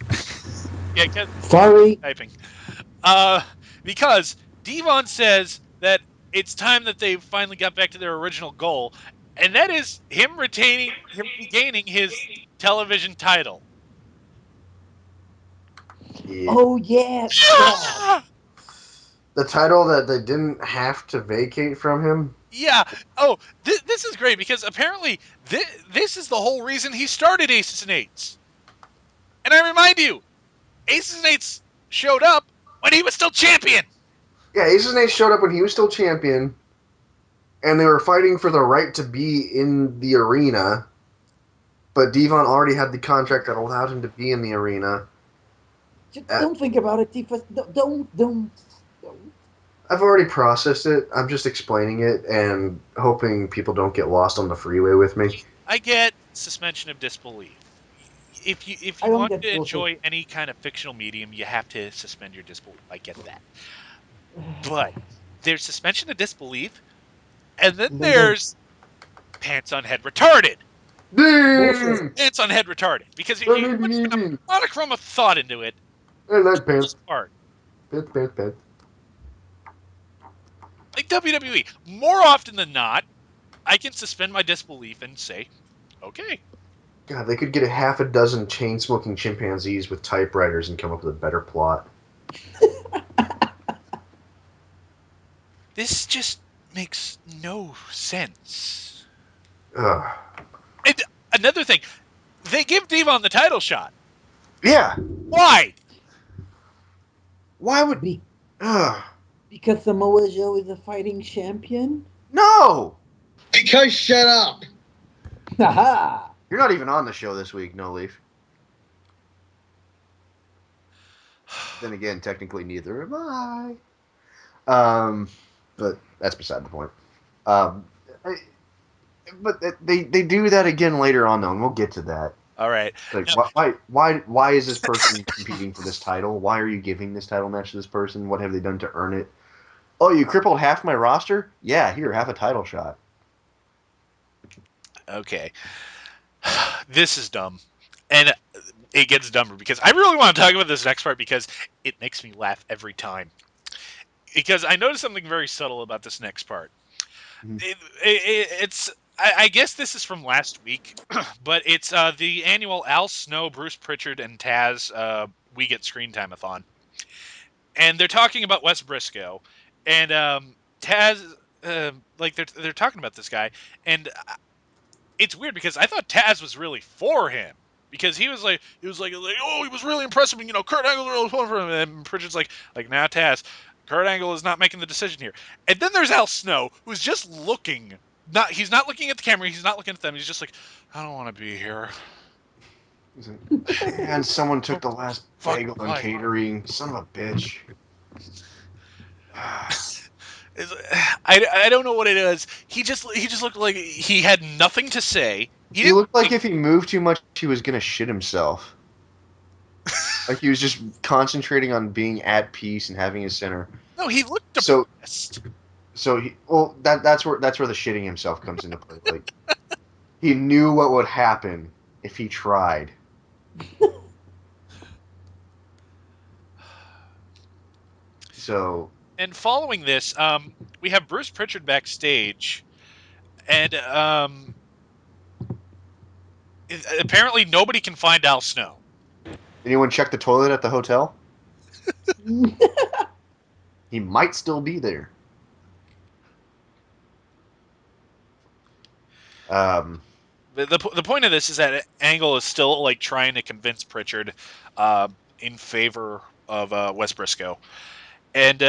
Speaker 1: yeah, because
Speaker 3: Sorry.
Speaker 1: typing. Uh because Devon says that it's time that they finally got back to their original goal, and that is him regaining his television title.
Speaker 2: Yeah.
Speaker 3: Oh, yeah. Yeah.
Speaker 2: The title that they didn't have to vacate from him.
Speaker 1: Yeah. Oh, this is great because apparently this is the whole reason he started Aces and Eights. And I remind you, Aces and Eights showed up when he was still champion.
Speaker 2: Yeah, Aces and Eights showed up when he was still champion, and they were fighting for the right to be in the arena. But Devon already had the contract that allowed him to be in the arena.
Speaker 3: Just
Speaker 2: Uh,
Speaker 3: don't think about it, Tifa. Don't.
Speaker 2: I've already processed it. I'm just explaining it and hoping people don't get lost on the freeway with me.
Speaker 1: I get suspension of disbelief. If
Speaker 3: I
Speaker 1: you
Speaker 3: don't
Speaker 1: want
Speaker 3: get
Speaker 1: to
Speaker 3: bullshit.
Speaker 1: enjoy any kind of fictional medium, you have to suspend your disbelief. I get that. But there's suspension of disbelief And then
Speaker 3: And then
Speaker 1: there's pants on head retarded.
Speaker 3: bullshit.
Speaker 2: Damn!
Speaker 1: Pants on head retarded. Because if
Speaker 2: That
Speaker 1: you
Speaker 2: made
Speaker 1: put
Speaker 2: me
Speaker 1: even
Speaker 2: easy.
Speaker 1: a monochrome of thought into it,
Speaker 2: I like
Speaker 1: this
Speaker 2: pants.
Speaker 1: part,
Speaker 2: Pants, pants, pants.
Speaker 1: like WWE, more often than not, I can suspend my disbelief and say, okay,
Speaker 2: God, they could get a half a dozen chain-smoking chimpanzees with typewriters and come up with a better plot.
Speaker 1: this just makes no sense.
Speaker 2: Ugh.
Speaker 1: And another thing, they give Devon the title shot.
Speaker 2: Yeah.
Speaker 1: Why?
Speaker 2: Why would?
Speaker 3: Be-
Speaker 2: Ugh.
Speaker 3: because Samoa Joe is a fighting champion?
Speaker 2: No.
Speaker 4: Because shut up.
Speaker 3: Haha!
Speaker 2: You're not even on the show this week, No Leaf. Then again, technically neither am I. But that's beside the point. Um, I- but they do that again later on though, and we'll get to that.
Speaker 1: All right.
Speaker 2: Like,
Speaker 1: Now,
Speaker 2: why is this person competing for this title? Why are you giving this title match to this person? What have they done to earn it? Oh, you crippled half my roster? Yeah, here, have a title shot.
Speaker 1: okay. This is dumb. And it gets dumber because I really want to talk about this next part because it makes me laugh every time. Because I noticed something very subtle about this next part.
Speaker 2: Mhm.
Speaker 1: It's I guess this is from last week, but it's the annual Al Snow, Bruce Pritchard, and Taz We Get Screen Time-a-thon, and they're talking about Wes Briscoe, and Taz, like they're talking about this guy, and it's weird because I thought Taz was really for him. Because he was like, oh, he was really impressive, and Kurt Angle really pulling for him, and Pritchard's like now Taz, Kurt Angle is not making the decision here. And then there's Al Snow, who's just looking, he's not looking at the camera, he's not looking at them, he's just like, I don't want to be here.
Speaker 2: He's like, and someone took
Speaker 1: Don't
Speaker 2: the last
Speaker 1: fuck
Speaker 2: bagel and
Speaker 1: my.
Speaker 2: catering. Son of a bitch.
Speaker 1: I don't know what it is. He just looked like he had nothing to say. He
Speaker 2: He
Speaker 1: didn't.
Speaker 2: looked like if he moved too much, he was gonna shit himself. Like he was just concentrating on being at peace and having his center.
Speaker 1: No, he looked
Speaker 2: So,
Speaker 1: depressed.
Speaker 2: that's where the shitting himself comes into play. Like he knew what would happen if he tried. So,
Speaker 1: And following this, we have Bruce Pritchard backstage, and apparently nobody can find Al Snow.
Speaker 2: anyone check the toilet at the hotel? He might still be there. Um,
Speaker 1: The point of this is that Angle is still like trying to convince Pritchard in favor of Wes Briscoe, and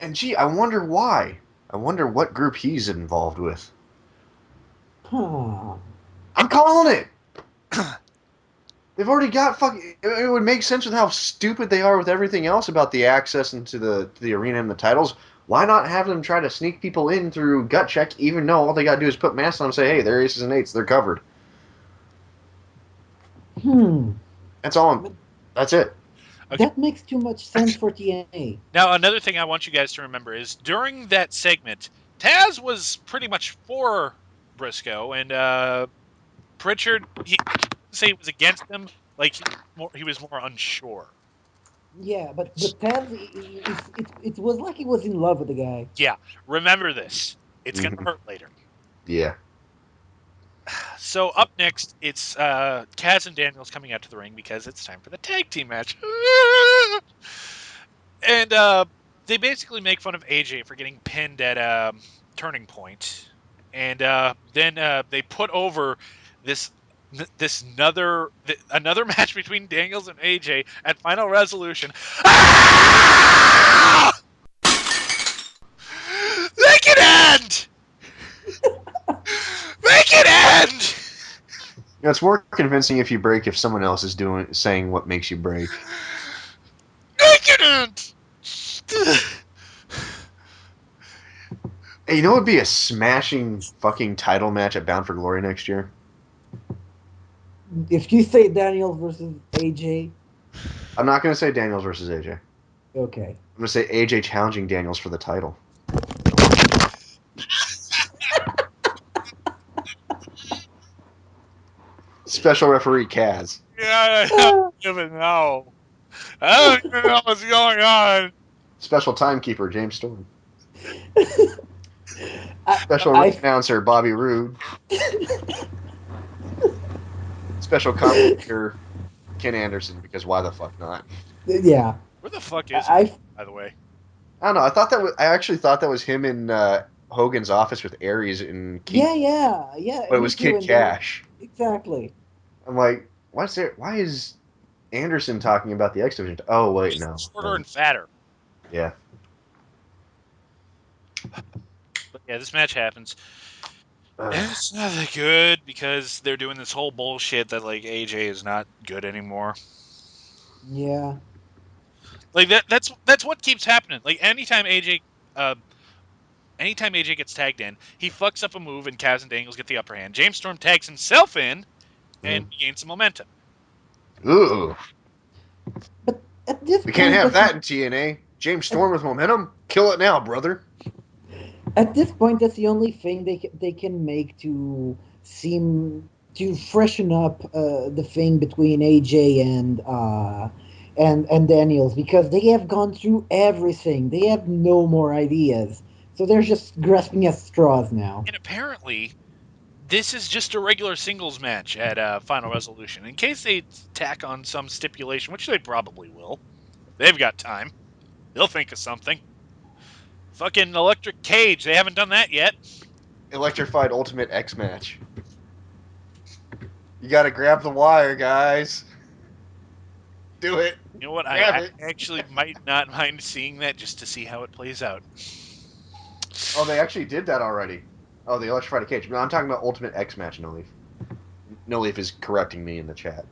Speaker 2: and gee, I wonder why. I wonder what group he's involved with.
Speaker 3: Huh.
Speaker 2: I'm calling it. They've already got fucking. It would make sense with how stupid they are with everything else about the access into the arena and the titles. Why not have them try to sneak people in through gut check, even though all they got to do is put masks on and say, "Hey, they're aces and eights, they're covered."
Speaker 3: Hmm.
Speaker 2: That's all.
Speaker 3: But
Speaker 2: That's it.
Speaker 1: okay.
Speaker 3: that makes too much sense for TNA.
Speaker 1: Now another thing I want you guys to remember is during that segment, Taz was pretty much for Briscoe, and Pritchard he say he was against him, like he was more unsure.
Speaker 3: Yeah, but Taz, it was like he was in love with the guy.
Speaker 1: Yeah, remember this. It's gonna
Speaker 2: Hmm.
Speaker 1: hurt later.
Speaker 2: Yeah.
Speaker 1: So up next, it's Taz and Daniels coming out to the ring because it's time for the tag team match. And they basically make fun of AJ for getting pinned at Turning Point, and then they put over this another match between Daniels and AJ at Final Resolution. Ah! Make it end! Make it end!
Speaker 2: It's more convincing if you break if someone else is saying what makes you break.
Speaker 1: Make it end!
Speaker 2: Hey, you know what would be a smashing fucking title match at Bound for Glory next year?
Speaker 3: If you say Daniels versus AJ,
Speaker 2: I'm not going to say Daniels versus AJ.
Speaker 3: okay.
Speaker 2: I'm going to say AJ challenging Daniels for the title. Special referee Kaz.
Speaker 1: Yeah, I don't even know. I don't even know what's going on.
Speaker 2: Special timekeeper James Storm.
Speaker 3: I,
Speaker 2: Special ring
Speaker 3: I,
Speaker 2: announcer Bobby Roode. Special commentator Ken Anderson, because why the fuck not?
Speaker 3: yeah,
Speaker 1: Where the fuck is he,
Speaker 3: I,
Speaker 1: by the way?
Speaker 2: I don't know. I actually thought that was him in Hogan's office with Aries and King,
Speaker 3: yeah,
Speaker 2: but it
Speaker 3: me
Speaker 2: was
Speaker 3: too.
Speaker 2: Kid
Speaker 3: And then
Speaker 2: Cash.
Speaker 3: exactly.
Speaker 2: I'm like, why is Anderson talking about the X Division? Oh wait,
Speaker 1: He's
Speaker 2: no.
Speaker 1: shorter and fatter.
Speaker 2: Yeah.
Speaker 1: But yeah, this match happens. And
Speaker 2: Ugh.
Speaker 1: it's not that good because they're doing this whole bullshit that like AJ is not good anymore.
Speaker 3: Yeah.
Speaker 1: Like that's what keeps happening. Like anytime AJ gets tagged in, he fucks up a move and Kaz and Daniels get the upper hand. James Storm tags himself in and gains some momentum.
Speaker 2: Ooh.
Speaker 3: But at this
Speaker 2: We can't
Speaker 3: point,
Speaker 2: have that in TNA. James
Speaker 3: at,
Speaker 2: Storm with momentum? Kill it now, brother.
Speaker 3: at this point, that's the only thing they can make to seem to freshen up the thing between AJ and Daniels, because they have gone through everything. They have no more ideas, so they're just grasping at straws now.
Speaker 1: And apparently, this is just a regular singles match at Final Resolution. In case they tack on some stipulation, which they probably will. They've got time. They'll think of something. Fucking electric cage. They haven't done that yet.
Speaker 2: Electrified Ultimate X match. You gotta grab the wire, guys. Do it.
Speaker 1: You know what?
Speaker 2: Grab
Speaker 1: I
Speaker 2: it.
Speaker 1: actually might not mind seeing that just to see how it plays out.
Speaker 2: Oh, they actually did that already. Oh, the electrified cage. No, I'm talking about Ultimate X match, No Leaf. No Leaf is correcting me in the chat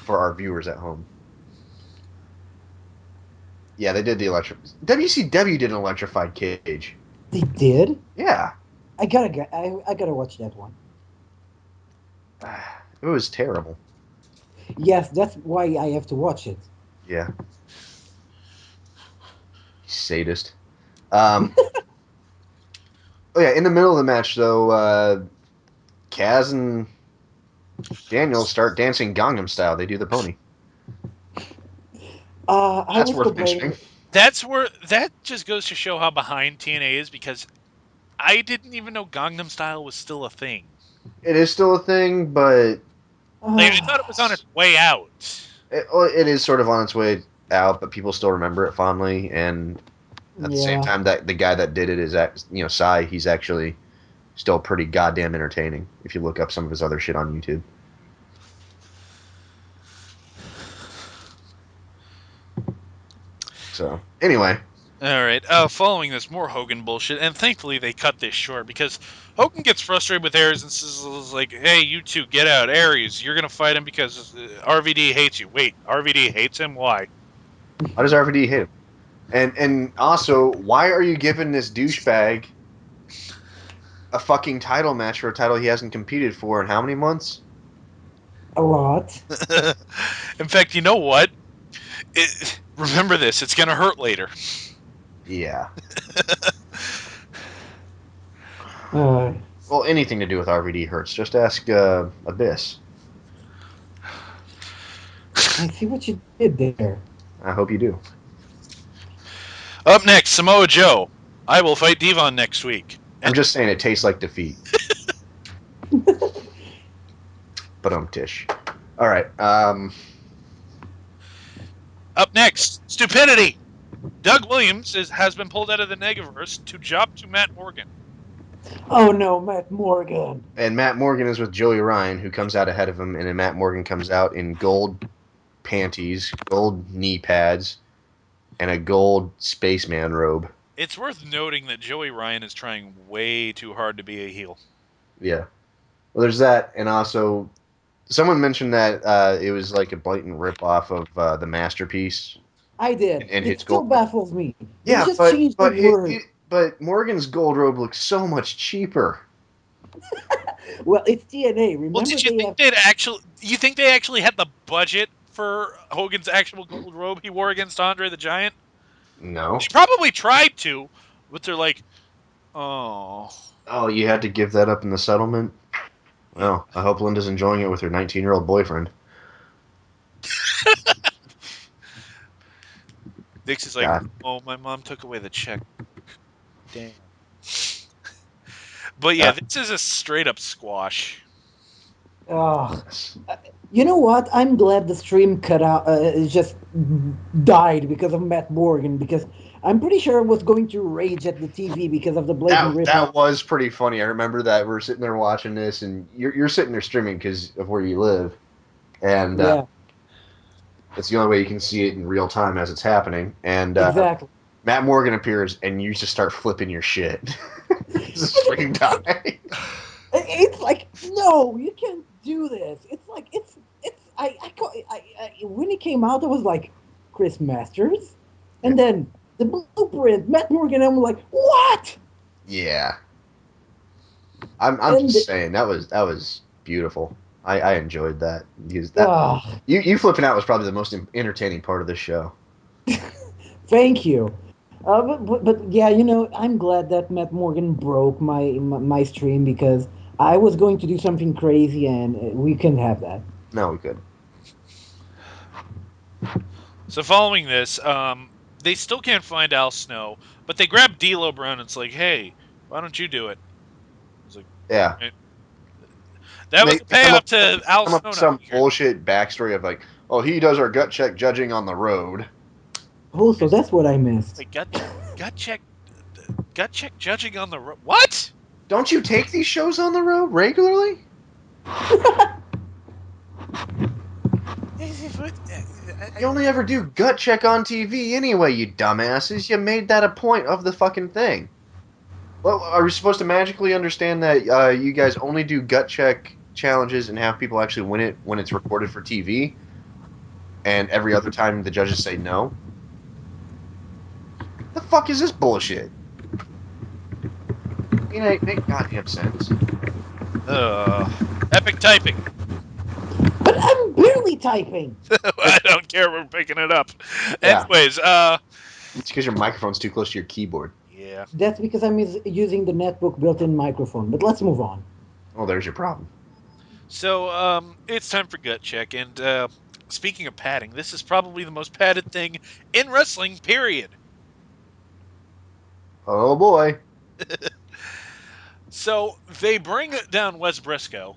Speaker 2: for our viewers at home. Yeah, they did the electric. WCW did an electrified cage.
Speaker 3: They did.
Speaker 2: Yeah.
Speaker 3: I gotta watch that one.
Speaker 2: It was terrible.
Speaker 3: Yes, that's why I have to watch it.
Speaker 2: Yeah. Sadist. Um, oh, yeah, in the middle of the match, though, Kaz and Daniel start dancing Gangnam style. They do the pony.
Speaker 3: I
Speaker 2: That's
Speaker 3: was
Speaker 2: worth
Speaker 3: complaining.
Speaker 2: mentioning.
Speaker 1: That's where that just goes to show how behind TNA is because I didn't even know Gangnam Style was still a thing.
Speaker 2: It is still a thing, but
Speaker 1: Like I thought it was on its way out.
Speaker 2: it is sort of on its way out, but people still remember it fondly. And at the same
Speaker 3: Yeah.
Speaker 2: time, that the guy that did it is, Sai. He's actually still pretty goddamn entertaining if you look up some of his other shit on YouTube. So anyway,
Speaker 1: All right. Following this, more Hogan bullshit, and thankfully they cut this short because Hogan gets frustrated with Aries and says like, "Hey, you two, get out, Aries. You're gonna fight him because RVD hates you." Wait, RVD hates him? Why?
Speaker 2: why does RVD hit him? And also, why are you giving this douchebag a fucking title match for a title he hasn't competed for in how many months?
Speaker 3: A lot.
Speaker 1: In fact, you know what? Remember this. It's gonna hurt later.
Speaker 2: Yeah.
Speaker 3: Uh,
Speaker 2: Well, anything to do with RVD hurts. Just ask Abyss.
Speaker 3: I see what you did there.
Speaker 2: I hope you do.
Speaker 1: Up next, Samoa Joe. I will fight Devon next week.
Speaker 2: I'm just saying it tastes like defeat. But tish. All right.
Speaker 1: Up next, Stupidity. Doug Williams has been pulled out of the Negaverse to job to Matt Morgan.
Speaker 3: Oh no, Matt Morgan.
Speaker 2: And Matt Morgan is with Joey Ryan, who comes out ahead of him, and then Matt Morgan comes out in gold panties, gold knee pads, and a gold spaceman robe.
Speaker 1: It's worth noting that Joey Ryan is trying way too hard to be a heel.
Speaker 2: Yeah. Well, there's that, and also someone mentioned that it was like a blatant rip off of the masterpiece
Speaker 3: I did.
Speaker 2: and
Speaker 3: It
Speaker 2: his
Speaker 3: still
Speaker 2: gold.
Speaker 3: baffles me. They
Speaker 2: Yeah,
Speaker 3: just changed the word.
Speaker 2: but Morgan's gold robe looks so much cheaper.
Speaker 3: Well, it's TNA.
Speaker 1: Well,
Speaker 3: Remember
Speaker 1: did you
Speaker 3: they
Speaker 1: think
Speaker 3: have.
Speaker 1: they'd actually? You think they actually had the budget for Hogan's actual gold robe he wore against Andre the Giant? They
Speaker 2: No.
Speaker 1: probably tried to, but they're like, oh,
Speaker 2: Oh, you had to give that up in the settlement. Well, I hope Linda's enjoying it with her 19-year-old boyfriend.
Speaker 1: Dix is like,
Speaker 2: God.
Speaker 1: oh, my mom took away the check. Damn. But yeah,
Speaker 2: Uh,
Speaker 1: this is a straight up squash.
Speaker 3: Oh, you know what? I'm glad the stream cut out. It just died because of Matt Morgan. Because I'm pretty sure I was going to rage at the TV because of the blatant
Speaker 2: that
Speaker 3: ripoff.
Speaker 2: was pretty funny. I remember that we were sitting there watching this, and you're sitting there streaming because of where you live, and
Speaker 3: Yeah,
Speaker 2: it's the only way you can see it in real time as it's happening. And
Speaker 3: exactly.
Speaker 2: Matt Morgan appears, and you just start flipping your shit. The stream died.
Speaker 3: It's like, no, you can't do this. It's like it's when it came out, I was like, Chris Masters,
Speaker 2: Yeah.
Speaker 3: and then the blueprint, Matt Morgan. I'm like, what?
Speaker 2: Yeah. I'm
Speaker 3: And
Speaker 2: just saying that was beautiful. I enjoyed that because that
Speaker 3: ah,
Speaker 2: you flipping out was probably the most entertaining part of this show.
Speaker 3: thank you. But yeah, I'm glad that Matt Morgan broke my stream because I was going to do something crazy and we couldn't have that.
Speaker 2: No, we could.
Speaker 1: So following this, they still can't find Al Snow, but they grab D'Lo Brown and it's like, hey, why don't you do it? It's like, all
Speaker 2: Yeah.
Speaker 1: right. That was a
Speaker 2: They come
Speaker 1: payoff
Speaker 2: up
Speaker 1: to Al
Speaker 2: come up
Speaker 1: Snow
Speaker 2: with
Speaker 1: not
Speaker 2: some
Speaker 1: being here.
Speaker 2: bullshit backstory of like, oh, he does our gut check judging on the road.
Speaker 3: Oh, so that's what I missed.
Speaker 1: Like gut check, gut check judging on the road. What?
Speaker 2: Don't you take these shows on the road regularly? You only ever do gut check on TV anyway, you dumbasses. You made that a point of the fucking thing. Well, are we supposed to magically understand that you guys only do gut check challenges and have people actually win it when it's recorded for TV, and every other time the judges say no? The fuck is this bullshit? It ain't make goddamn sense.
Speaker 1: Epic typing.
Speaker 3: But I'm barely typing.
Speaker 1: I don't care. We're picking it up.
Speaker 2: Yeah,
Speaker 1: Anyways,
Speaker 2: it's because your microphone's too close to your keyboard.
Speaker 1: yeah.
Speaker 3: That's because I'm using the netbook built-in microphone. But let's move on.
Speaker 2: Oh, there's your problem.
Speaker 1: So, it's time for gut check. And speaking of padding, this is probably the most padded thing in wrestling. Period.
Speaker 2: Oh boy.
Speaker 1: So they bring down Wes Briscoe.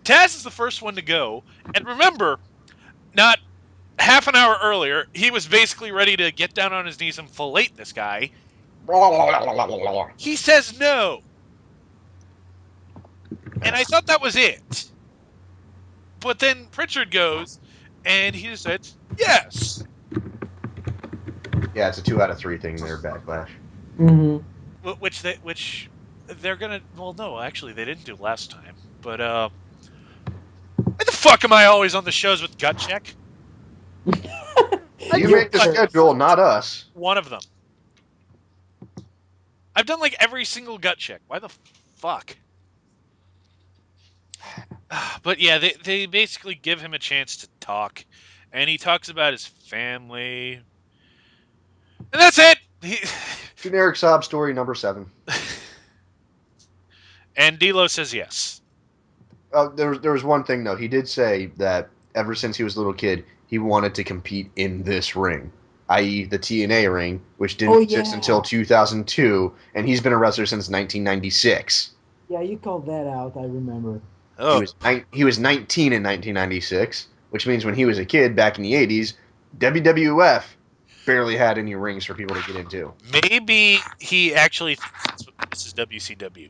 Speaker 1: Taz is the first one to go, and remember, not half an hour earlier, he was basically ready to get down on his knees and fillet this guy. He says no, and I thought that was it. But then Pritchard goes, and he decides yes.
Speaker 2: Yeah, it's a 2 out of 3 thing there, backlash.
Speaker 3: Mm-hmm.
Speaker 1: Which they're gonna. Well, no, actually, they didn't do last time. But why the fuck am I always on the shows with gut check?
Speaker 2: You
Speaker 1: I've
Speaker 3: You're
Speaker 2: make the
Speaker 1: done
Speaker 3: cursed.
Speaker 2: schedule, not us.
Speaker 1: one of them. I've done like every single gut check. Why the fuck? But yeah, they basically give him a chance to talk, and he talks about his family, and that's it.
Speaker 2: Generic sob story number 7.
Speaker 1: And D'Lo says yes.
Speaker 2: There was one thing though. He did say that ever since he was a little kid, he wanted to compete in this ring, i.e., the TNA ring, which
Speaker 3: Oh
Speaker 2: didn't exist until
Speaker 3: yeah,
Speaker 2: 2002, and he's been a wrestler since 1996.
Speaker 3: yeah. You called that out. I remember.
Speaker 2: He
Speaker 1: Oh,
Speaker 2: was he was 19 in 1996, which means when he was a kid back in the 80s, WWF barely had any rings for people to get into.
Speaker 1: maybe he actually thinks this is WCW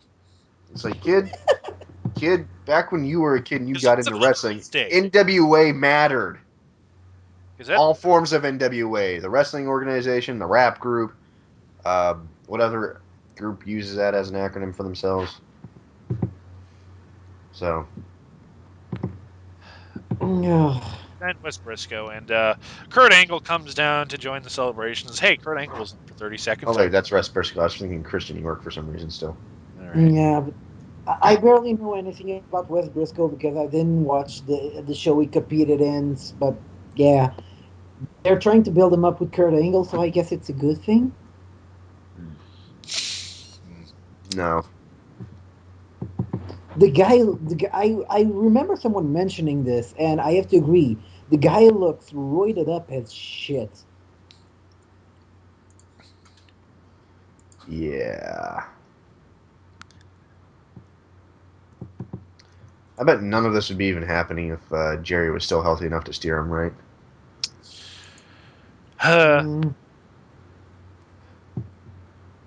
Speaker 2: It's like, kid, back when you were a kid and you
Speaker 1: because it
Speaker 2: got
Speaker 1: was a
Speaker 2: into
Speaker 1: fucking
Speaker 2: wrestling,
Speaker 1: mistake.
Speaker 2: NWA mattered.
Speaker 1: Because that
Speaker 2: All forms of NWA, the wrestling organization, the rap group, what other group uses that as an acronym for themselves? So,
Speaker 3: Ugh.
Speaker 1: and Wes Briscoe and Kurt Angle comes down to join the celebrations. Hey, Kurt Angle was in for 30
Speaker 2: oh
Speaker 1: seconds.
Speaker 2: wait, that's Russ Briscoe. I was thinking Christian York for some reason still.
Speaker 1: All right.
Speaker 3: Yeah, but I barely know anything about Wes Briscoe because I didn't watch the show he competed in. But yeah, they're trying to build him up with Kurt Angle, so I guess it's a good thing.
Speaker 2: No.
Speaker 3: I remember someone mentioning this, and I have to agree. The guy looks roided up as shit.
Speaker 2: Yeah. I bet none of this would be even happening if Jerry was still healthy enough to steer him right.
Speaker 3: Mm,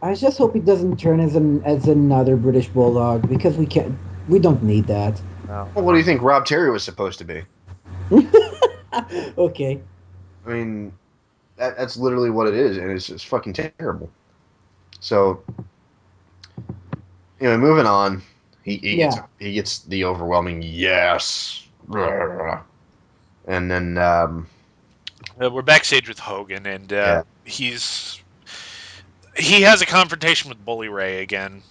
Speaker 3: I just hope it doesn't turn as another British bulldog because we don't need that.
Speaker 1: Oh.
Speaker 2: Well, what do you think Rob Terry was supposed to be?
Speaker 3: Okay.
Speaker 2: I mean, that's literally what it is, and it's just fucking terrible. So, moving on.
Speaker 3: Yeah.
Speaker 2: He gets the overwhelming yes, and then
Speaker 1: We're backstage with Hogan, and
Speaker 2: yeah,
Speaker 1: he has a confrontation with Bully Ray again.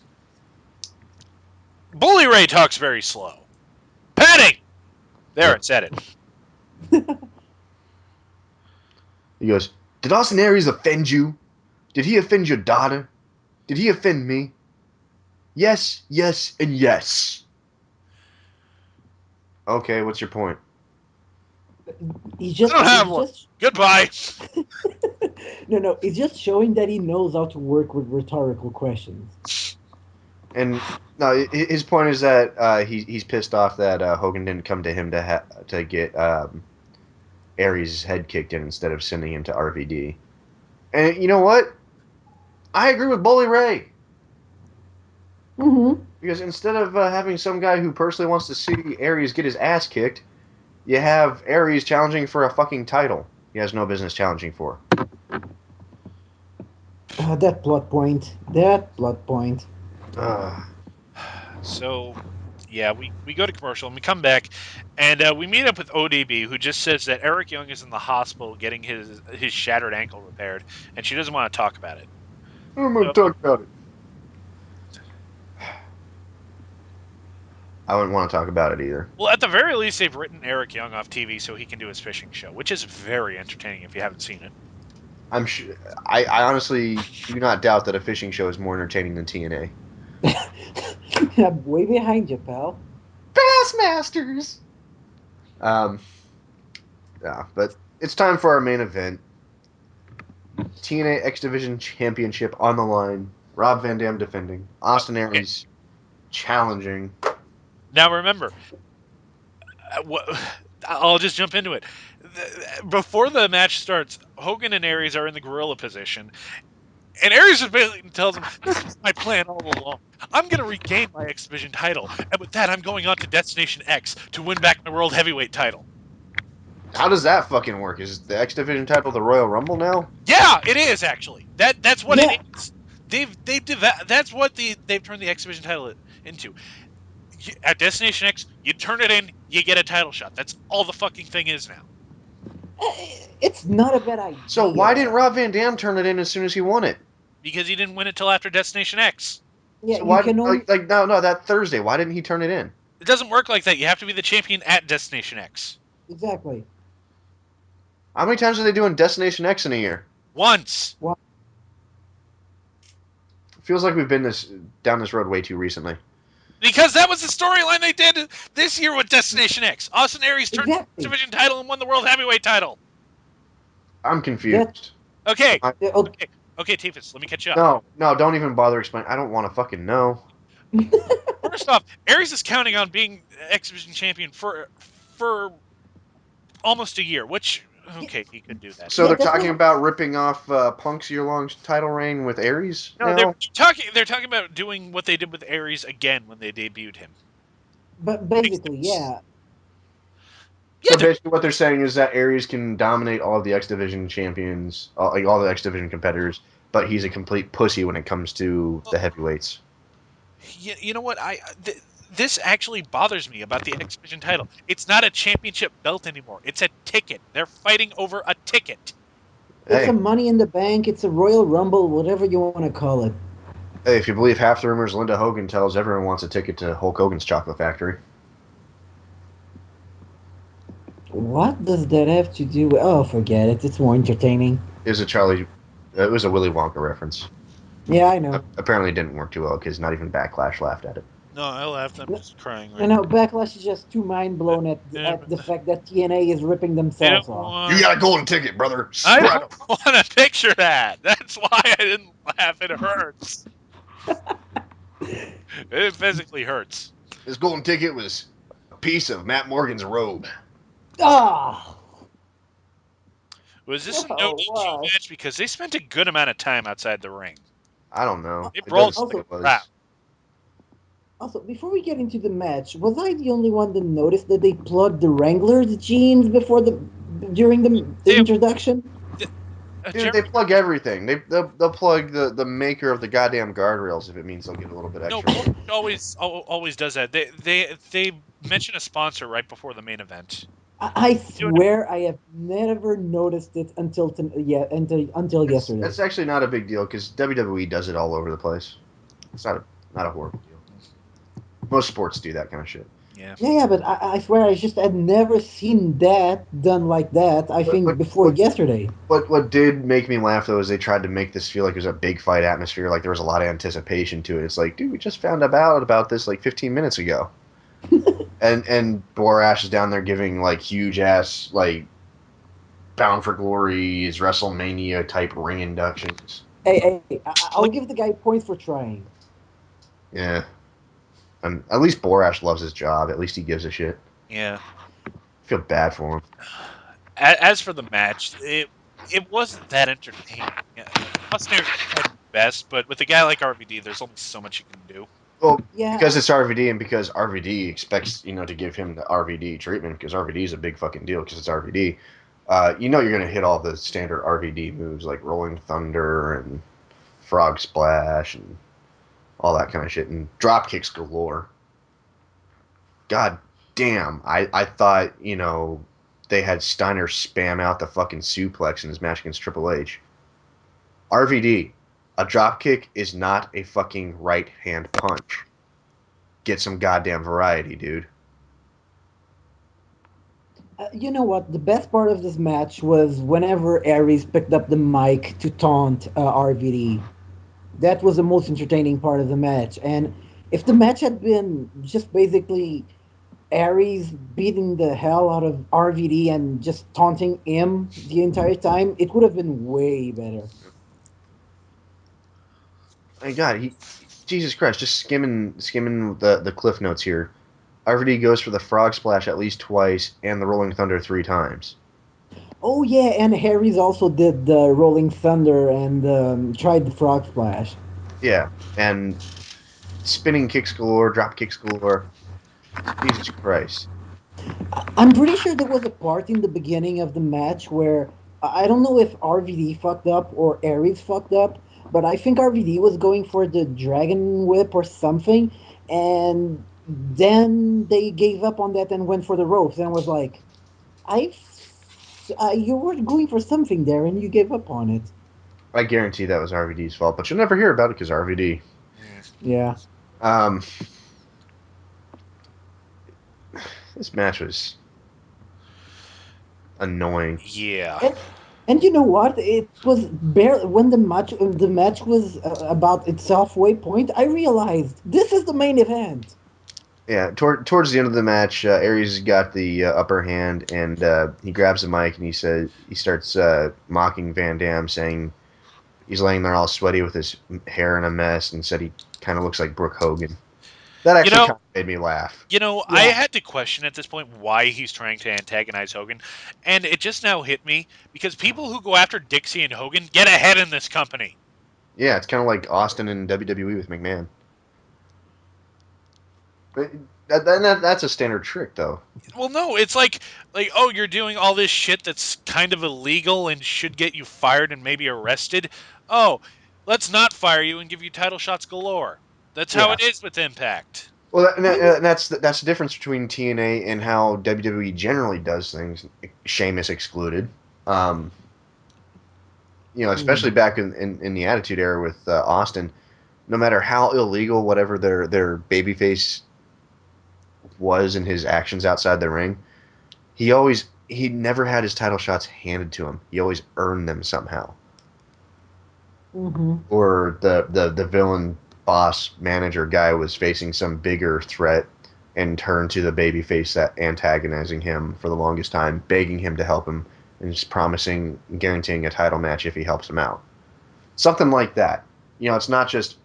Speaker 1: Bully Ray talks very slow. Padding! There, it said it.
Speaker 2: he goes, "Did Austin Aries offend you? Did he offend your daughter? Did he offend me? Yes, yes, and yes." Okay, what's your point?
Speaker 3: He's
Speaker 1: I don't have
Speaker 3: he's
Speaker 1: one.
Speaker 3: just
Speaker 1: Goodbye.
Speaker 3: no, he's just showing that he knows how to work with rhetorical questions.
Speaker 2: And no, his point is that he's pissed off that Hogan didn't come to him to get Aries' head kicked in instead of sending him to RVD. And you know what? I agree with Bully Ray
Speaker 3: Mm-hmm.
Speaker 2: because instead of having some guy who personally wants to see Aries get his ass kicked, you have Aries challenging for a fucking title he has no business challenging for.
Speaker 3: That plot point. That plot point.
Speaker 2: Uh,
Speaker 1: So, yeah, we go to commercial and we come back, and we meet up with ODB, who just says that Eric Young is in the hospital getting his shattered ankle repaired, and she doesn't want to talk about it.
Speaker 2: I'm gonna
Speaker 1: So,
Speaker 2: talk about it. I wouldn't want to talk about it either.
Speaker 1: well, at the very least, they've written Eric Young off TV so he can do his fishing show, which is very entertaining if you haven't seen it.
Speaker 2: I'm sure. I honestly do not doubt that a fishing show is more entertaining than TNA.
Speaker 3: I'm way behind you, pal.
Speaker 2: Bassmasters. Um, yeah, but it's time for our main event. TNA X Division Championship on the line. Rob Van Dam defending. Austin
Speaker 1: Okay,
Speaker 2: Aries challenging.
Speaker 1: now remember, I'll just jump into it. Before the match starts, Hogan and Aries are in the gorilla position, and Aries just basically tells him, "This was my plan all along. I'm going to regain my X Division title, and with that, I'm going on to Destination X to win back my World Heavyweight title."
Speaker 2: How does that fucking work? Is the X Division title the Royal Rumble now?
Speaker 1: Yeah, it is actually. That's what it
Speaker 3: Yeah.
Speaker 1: is. That's what they've turned the X Division title into. At Destination X, you turn it in, you get a title shot. That's all the fucking thing is now.
Speaker 3: It's not a bad
Speaker 2: So why didn't
Speaker 3: idea.
Speaker 2: Rob Van Dam turn it in as soon as he won it?
Speaker 1: Because he didn't win it till after Destination X.
Speaker 3: Yeah,
Speaker 2: So
Speaker 3: you
Speaker 2: why
Speaker 3: can
Speaker 2: did
Speaker 3: only
Speaker 2: no that Thursday? Why didn't he turn it in?
Speaker 1: It doesn't work like that. You have to be the champion at Destination X.
Speaker 3: exactly.
Speaker 2: How many times are they doing Destination X in a year?
Speaker 1: Once.
Speaker 3: Well,
Speaker 2: Feels like we've been down this road way too recently.
Speaker 1: Because that was the storyline they did this year with Destination X. Austin Aries turned the X
Speaker 3: exactly.
Speaker 1: Division title and won the World Heavyweight title.
Speaker 2: I'm
Speaker 3: That
Speaker 2: confused.
Speaker 1: Okay.
Speaker 3: oh,
Speaker 1: Okay. Okay, Tifus, let me catch you up.
Speaker 2: No, don't even bother explaining. I don't want to fucking know.
Speaker 1: First off, Aries is counting on being X Division champion for almost a year, which
Speaker 3: yeah,
Speaker 1: okay, he could do that.
Speaker 2: So
Speaker 3: yeah,
Speaker 2: they're
Speaker 3: that
Speaker 2: talking
Speaker 3: was
Speaker 2: about ripping off Punk's year-long title reign with Aries
Speaker 1: No, they're
Speaker 2: now.
Speaker 1: talking. They're talking about doing what they did with Aries again when they debuted him.
Speaker 3: but basically, yeah.
Speaker 1: Yeah,
Speaker 2: So basically, what they're saying is that Aries can dominate all of the X Division champions, like all the X Division competitors, but he's a complete pussy when it comes to the heavyweights.
Speaker 1: you know what? This actually bothers me about the X Division title. It's not a championship belt anymore. It's a ticket. They're fighting over a ticket.
Speaker 3: It's a
Speaker 2: Hey,
Speaker 3: Money in the Bank. It's a Royal Rumble, whatever you want to call it.
Speaker 2: hey, if you believe half the rumors Linda Hogan tells, everyone wants a ticket to Hulk Hogan's Chocolate Factory.
Speaker 3: What does that have to do with? Oh, forget it. It's more entertaining.
Speaker 2: It was a Willy Wonka reference.
Speaker 3: Yeah, I know.
Speaker 2: Apparently, it didn't work too well because not even Backlash laughed at it.
Speaker 1: No, I laughed. I'm just crying
Speaker 3: You
Speaker 1: right
Speaker 3: know, Backlash is just too mind blown
Speaker 1: now.
Speaker 3: at the fact that TNA is ripping
Speaker 1: I don't
Speaker 3: themselves off.
Speaker 2: You
Speaker 1: want.
Speaker 2: got a golden ticket, brother.
Speaker 1: I
Speaker 2: Spread
Speaker 1: don't
Speaker 2: 'em.
Speaker 1: want to picture that. That's why I didn't laugh. It hurts. It physically hurts.
Speaker 2: This golden ticket was a piece of Matt Morgan's robe.
Speaker 3: Ah,
Speaker 1: Was this a no
Speaker 3: whoa,
Speaker 1: DQ
Speaker 3: why?
Speaker 1: match? Because they spent a good amount of time outside the ring.
Speaker 2: I don't know.
Speaker 1: They
Speaker 2: It
Speaker 1: brawled
Speaker 2: doesn't seem
Speaker 1: like
Speaker 2: like
Speaker 3: Also,
Speaker 2: it
Speaker 1: a crowd.
Speaker 2: was.
Speaker 3: also, before we get into the match, was I the only one that noticed that they plugged the Wrangler's jeans before during the
Speaker 1: They,
Speaker 3: introduction?
Speaker 1: they,
Speaker 2: Dude,
Speaker 1: Jeremy,
Speaker 2: they plug everything. They'll plug the maker of the goddamn guardrails if it means they'll get a little bit
Speaker 1: no,
Speaker 2: extra.
Speaker 1: Bullet always does that. They mention a sponsor right before the main event.
Speaker 3: I
Speaker 1: Doing
Speaker 3: swear I have never noticed it until yesterday.
Speaker 2: It's actually not a big deal because WWE does it all over the place. It's not a horrible deal. Most sports do that kind of shit.
Speaker 1: Yeah.
Speaker 3: Yeah, but I swear I just had never seen that done like that. I
Speaker 2: But
Speaker 3: think
Speaker 2: but
Speaker 3: before
Speaker 2: what
Speaker 3: yesterday.
Speaker 2: what did make me laugh though is they tried to make this feel like it was a big fight atmosphere, like there was a lot of anticipation to it. It's like, dude, we just found out about this like 15 minutes ago, and Borash is down there giving like huge ass like Bound for Glory's WrestleMania type ring inductions.
Speaker 3: Hey, I'll
Speaker 1: Like,
Speaker 3: give the guy points for trying.
Speaker 2: Yeah, and at least Borash loves his job. At least he gives a shit.
Speaker 1: yeah.
Speaker 2: I feel bad for him.
Speaker 1: As for the match, it wasn't that entertaining. Austin tried his best, but with a guy like RVD, there's only so much you can do.
Speaker 2: Well,
Speaker 3: Yeah,
Speaker 2: because it's RVD and because RVD expects to give him the RVD treatment because RVD is a big fucking deal because it's RVD. You're gonna hit all the standard RVD moves like Rolling Thunder and Frog Splash and all that kind of shit and drop kicks galore. God damn, I thought they had Steiner spam out the fucking suplex in his match against Triple H. RVD, a drop kick is not a fucking right hand punch. Get some goddamn variety, dude.
Speaker 3: you know what? The best part of this match was whenever Aries picked up the mic to taunt RVD. That was the most entertaining part of the match. And if the match had been just basically Aries beating the hell out of RVD and just taunting him the entire time, it would have been way better.
Speaker 2: My God, Jesus Christ, just skimming the cliff notes here. RVD goes for the frog splash at least twice and the Rolling Thunder 3 times.
Speaker 3: Oh yeah, and Harry's also did the Rolling Thunder and tried the Frog Splash.
Speaker 2: Yeah, and spinning kicks galore, drop kicks galore. Jesus Christ.
Speaker 3: I'm pretty sure there was a part in the beginning of the match where I don't know if RVD fucked up or Aries fucked up, but I think RVD was going for the Dragon Whip or something, and then they gave up on that and went for the ropes, and I was like, you were going for something there and you gave up on it.
Speaker 2: I guarantee that was RVD's fault, but you'll never hear about it because RVD.
Speaker 1: Yeah.
Speaker 3: Yeah.
Speaker 2: Um, this match was annoying.
Speaker 1: Yeah.
Speaker 3: And and you know what? It was barely when the match was about its halfway point. I realized this is the main event.
Speaker 2: Yeah, towards the end of the match, Aries got the upper hand, and he grabs the mic and he starts mocking Van Dam, saying he's laying there all sweaty with his hair in a mess, and said he kind of looks like Brooke Hogan. That
Speaker 1: You
Speaker 2: actually
Speaker 1: know,
Speaker 2: kind of made me laugh.
Speaker 1: I
Speaker 3: Yeah.
Speaker 1: had to question at this point why he's trying to antagonize Hogan, and it just now hit me because people who go after Dixie and Hogan get ahead in this company.
Speaker 2: Yeah, it's kind of like Austin and WWE with McMahon. But that's a standard trick, though.
Speaker 1: Well, no, it's like oh, you're doing all this shit that's kind of illegal and should get you fired and maybe arrested. Oh, let's not fire you and give you title shots galore. That's how
Speaker 2: Yeah.
Speaker 1: it is with Impact.
Speaker 2: Well,
Speaker 3: I mean,
Speaker 2: that's the difference between TNA and how WWE generally does things, Sheamus excluded. Um,
Speaker 3: hmm.
Speaker 2: especially back in the Attitude Era with Austin. No matter how illegal whatever their babyface was in his actions outside the ring, he never had his title shots handed to him. He always earned them somehow.
Speaker 3: Hmm.
Speaker 2: Or the villain boss manager guy was facing some bigger threat and turned to the babyface that antagonizing him for the longest time, begging him to help him and just promising, guaranteeing a title match if he helps him out. Something like that. You know, it's not just,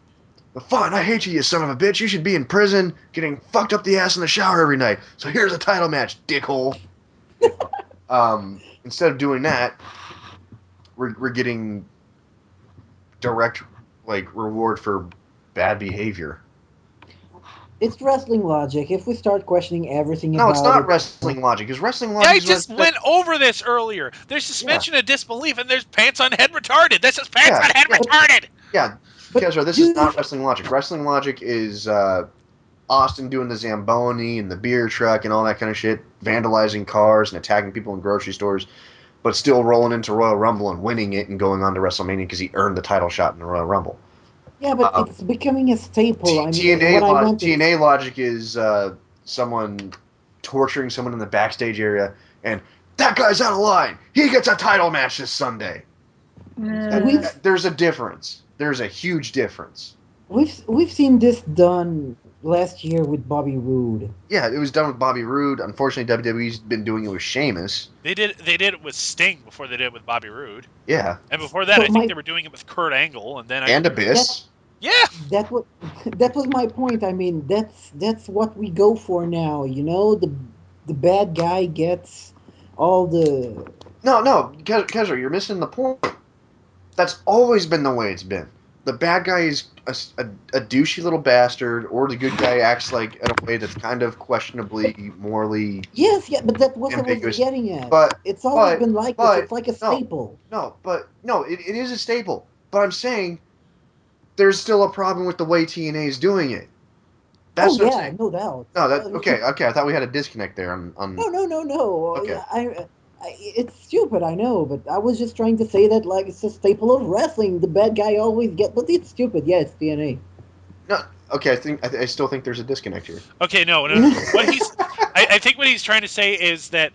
Speaker 2: fine, I hate you, you son of a bitch. You should be in prison getting fucked up the ass in the shower every night. So here's a title match, dickhole. You know, instead of doing that, we're getting direct like reward for bad behavior.
Speaker 3: It's wrestling logic. If we start questioning everything
Speaker 2: No, it's
Speaker 3: about
Speaker 2: not
Speaker 3: it,
Speaker 2: wrestling logic. Because wrestling
Speaker 1: Yeah,
Speaker 2: logic
Speaker 1: I
Speaker 2: is
Speaker 1: just went over this earlier. There's suspension of disbelief, and there's pants on head retarded. This is pants on head retarded.
Speaker 2: Yeah,
Speaker 3: but
Speaker 2: Kezra, this is not wrestling logic. Wrestling logic is Austin doing the Zamboni and the beer truck and all that kind of shit, vandalizing cars and attacking people in grocery stores, but still rolling into Royal Rumble and winning it and going on to WrestleMania because he earned the title shot in the Royal Rumble.
Speaker 3: yeah, but it's becoming a staple. I mean, what I meant is
Speaker 2: TNA logic is someone torturing someone in the backstage area, and that guy's out of line. He gets a title match this Sunday. There's a difference. There's a huge difference.
Speaker 3: we've seen this done last year with Bobby Roode.
Speaker 2: Yeah, it was done with Bobby Roode. Unfortunately, WWE's been doing it with Sheamus.
Speaker 1: They did it with Sting before they did it with Bobby Roode.
Speaker 2: Yeah.
Speaker 1: And before that,
Speaker 3: So
Speaker 1: I think they were doing it with Kurt Angle, and then
Speaker 2: and Abyss.
Speaker 1: Yeah.
Speaker 3: That was that was my point. I mean, that's what we go for now. You know, the bad guy gets all the.
Speaker 2: No, Kezra, you're missing the point. That's always been the way it's been. The bad guy is a douchey little bastard, or the good guy acts like in a way that's kind of questionably morally.
Speaker 3: Yes, yeah, but that was what I was
Speaker 2: ambiguous.
Speaker 3: getting at.
Speaker 2: But
Speaker 3: It's always been like this. It's like a
Speaker 2: no,
Speaker 3: staple.
Speaker 2: it is a staple. But I'm saying there's still a problem with the way TNA is doing it. That's
Speaker 3: Oh
Speaker 2: what I'm
Speaker 3: yeah,
Speaker 2: saying.
Speaker 3: no doubt.
Speaker 2: No, that okay. I thought we had a disconnect there.
Speaker 3: No.
Speaker 2: Okay.
Speaker 3: It's stupid, I know, but I was just trying to say that like it's a staple of wrestling. The bad guy always get, but it's stupid. Yeah, it's DNA.
Speaker 2: No, okay. I still think there's a disconnect here.
Speaker 1: Okay, no. What I think what he's trying to say is that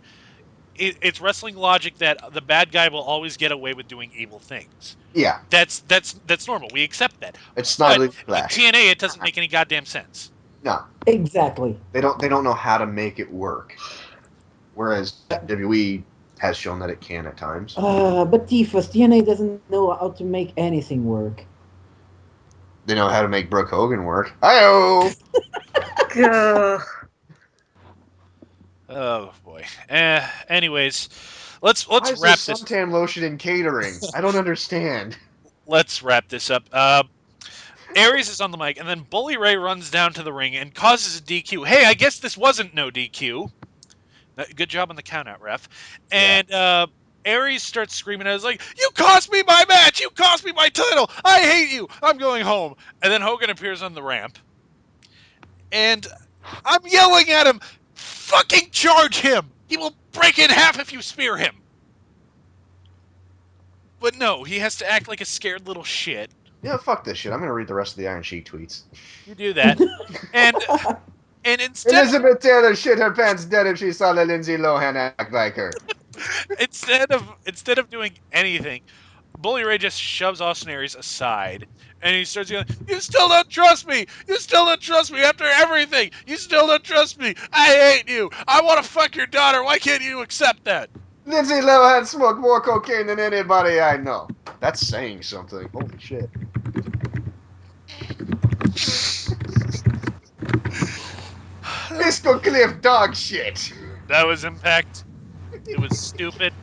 Speaker 1: it's wrestling logic that the bad guy will always get away with doing evil things.
Speaker 2: Yeah,
Speaker 1: That's normal. We accept that.
Speaker 2: it's
Speaker 1: But
Speaker 2: not
Speaker 1: in
Speaker 2: Flash.
Speaker 1: TNA, it doesn't make any goddamn sense.
Speaker 2: No,
Speaker 3: Exactly.
Speaker 2: they don't know how to make it work. Whereas WWE has shown that it can at times.
Speaker 3: But Tifus, TNA doesn't know how to make anything work.
Speaker 2: They know how to make Brooke Hogan work. Hi-oh!
Speaker 1: Oh boy. Anyways, let's
Speaker 2: Why is
Speaker 1: wrap
Speaker 2: this
Speaker 1: this.
Speaker 2: suntan lotion in catering? I don't understand.
Speaker 1: Let's wrap this up. Aries is on the mic, and then Bully Ray runs down to the ring and causes a DQ. Hey, I guess this wasn't no DQ. Good job on the countout, ref. And Aries starts screaming. I was like, "You cost me my match! You cost me my title! I hate you! I'm going home!" And then Hogan appears on the ramp, and I'm yelling at him, "Fucking charge him! He will break in half if you spear him." But no, he has to act like a scared little shit.
Speaker 2: Yeah, fuck this shit. I'm gonna read the rest of the Iron Sheik tweets.
Speaker 1: You do that, and instead
Speaker 2: Elizabeth Taylor shit her pants dead if she saw the Lindsay Lohan act like her.
Speaker 1: instead of doing anything, Bully Ray just shoves Austin Aries aside, and he starts yelling, "You still don't trust me! You still don't trust me after everything! You still don't trust me! I hate you! I want to fuck your daughter! Why can't you accept that?"
Speaker 2: Lindsay Lohan smoked more cocaine than anybody I know. That's saying something. Holy shit. Fiscal Cliff dog shit.
Speaker 1: That was Impact. It was stupid.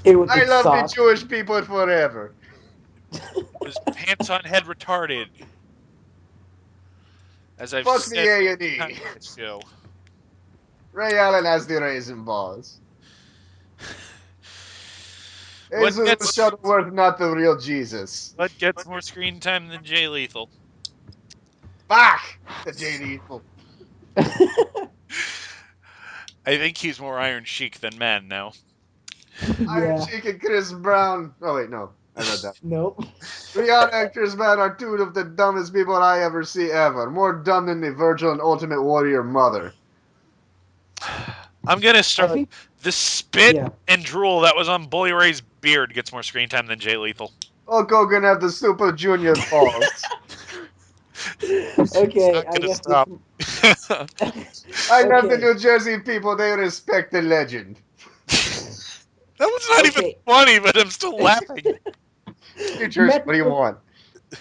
Speaker 2: I love the Jewish people forever.
Speaker 1: It was pants on head retarded. As I've
Speaker 2: Fuck the
Speaker 1: said
Speaker 2: A&E.
Speaker 1: on this show.
Speaker 2: Ray Allen has the raisin balls.
Speaker 1: What
Speaker 2: Jesus
Speaker 1: gets
Speaker 2: Shuttleworth, not the real Jesus.
Speaker 1: more screen time than Jay Lethal?
Speaker 2: Fuck! The Jay Lethal.
Speaker 1: I think he's more Iron Sheik than man now.
Speaker 2: Iron Sheik and Chris Brown. Oh, wait, no. I read that.
Speaker 3: Nope.
Speaker 2: Rihanna and Chris Brown are two of the dumbest people I ever see ever. More dumb than the Virgil and Ultimate Warrior mother.
Speaker 1: I'm gonna start. The spit
Speaker 3: Yeah.
Speaker 1: and drool that was on Bully Ray's beard gets more screen time than Jay Lethal.
Speaker 2: Hulk Hogan have the Super Junior balls.
Speaker 3: Okay,
Speaker 1: not
Speaker 3: I
Speaker 1: gonna
Speaker 3: guess
Speaker 1: stop.
Speaker 2: I love the
Speaker 3: Okay.
Speaker 2: New Jersey people. They respect the legend.
Speaker 1: That was not even
Speaker 3: Okay.
Speaker 1: funny, but I'm still laughing.
Speaker 2: New Jersey,
Speaker 3: Matt,
Speaker 2: what do you want?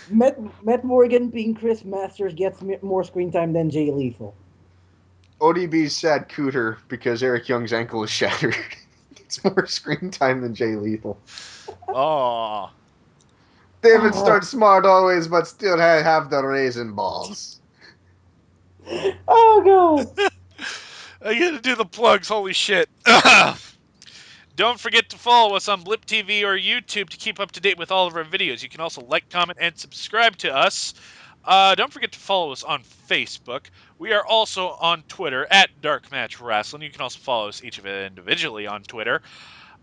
Speaker 3: Matt Morgan being Chris Masters gets more screen time than Jay Lethal.
Speaker 2: ODB's sad cooter because Eric Young's ankle is shattered. It's more screen time than Jay Lethal.
Speaker 1: Oh,
Speaker 2: David starts smart always, but still have the raisin balls.
Speaker 3: Oh god.
Speaker 1: I gotta do the plugs. Holy shit. Don't forget to follow us on Blip TV or YouTube to keep up to date with all of our videos. You can also like, comment, and subscribe to us. Don't forget to follow us on Facebook. We are also on Twitter at DarkMatch Wrestling. You can also follow us each of it individually on Twitter.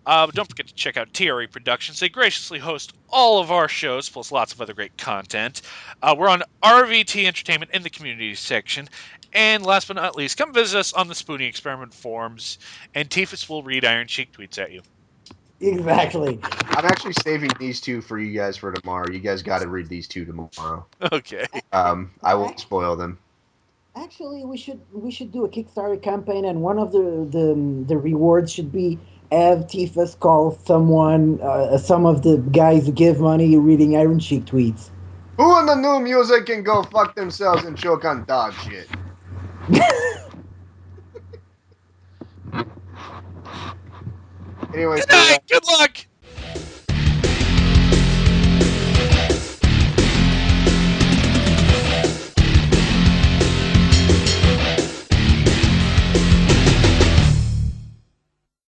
Speaker 1: Don't forget to check out TRE Productions. They graciously host all of our shows, plus lots of other great content. We're on RVT Entertainment in the community section. And last but not least, come visit us on the Spoonie Experiment forums, and Tifa will read Iron Cheek tweets at you.
Speaker 3: Exactly.
Speaker 2: I'm actually saving these two for you guys for tomorrow. You guys got to read these two tomorrow.
Speaker 1: Okay.
Speaker 2: I won't spoil them.
Speaker 3: Actually, we should do a Kickstarter campaign, and one of the rewards should be have Tifus call someone, some of the guys who give money reading Iron Cheek tweets.
Speaker 2: Who in the new music can go fuck themselves and choke on dog shit? Anyways,
Speaker 1: Good night. Good luck.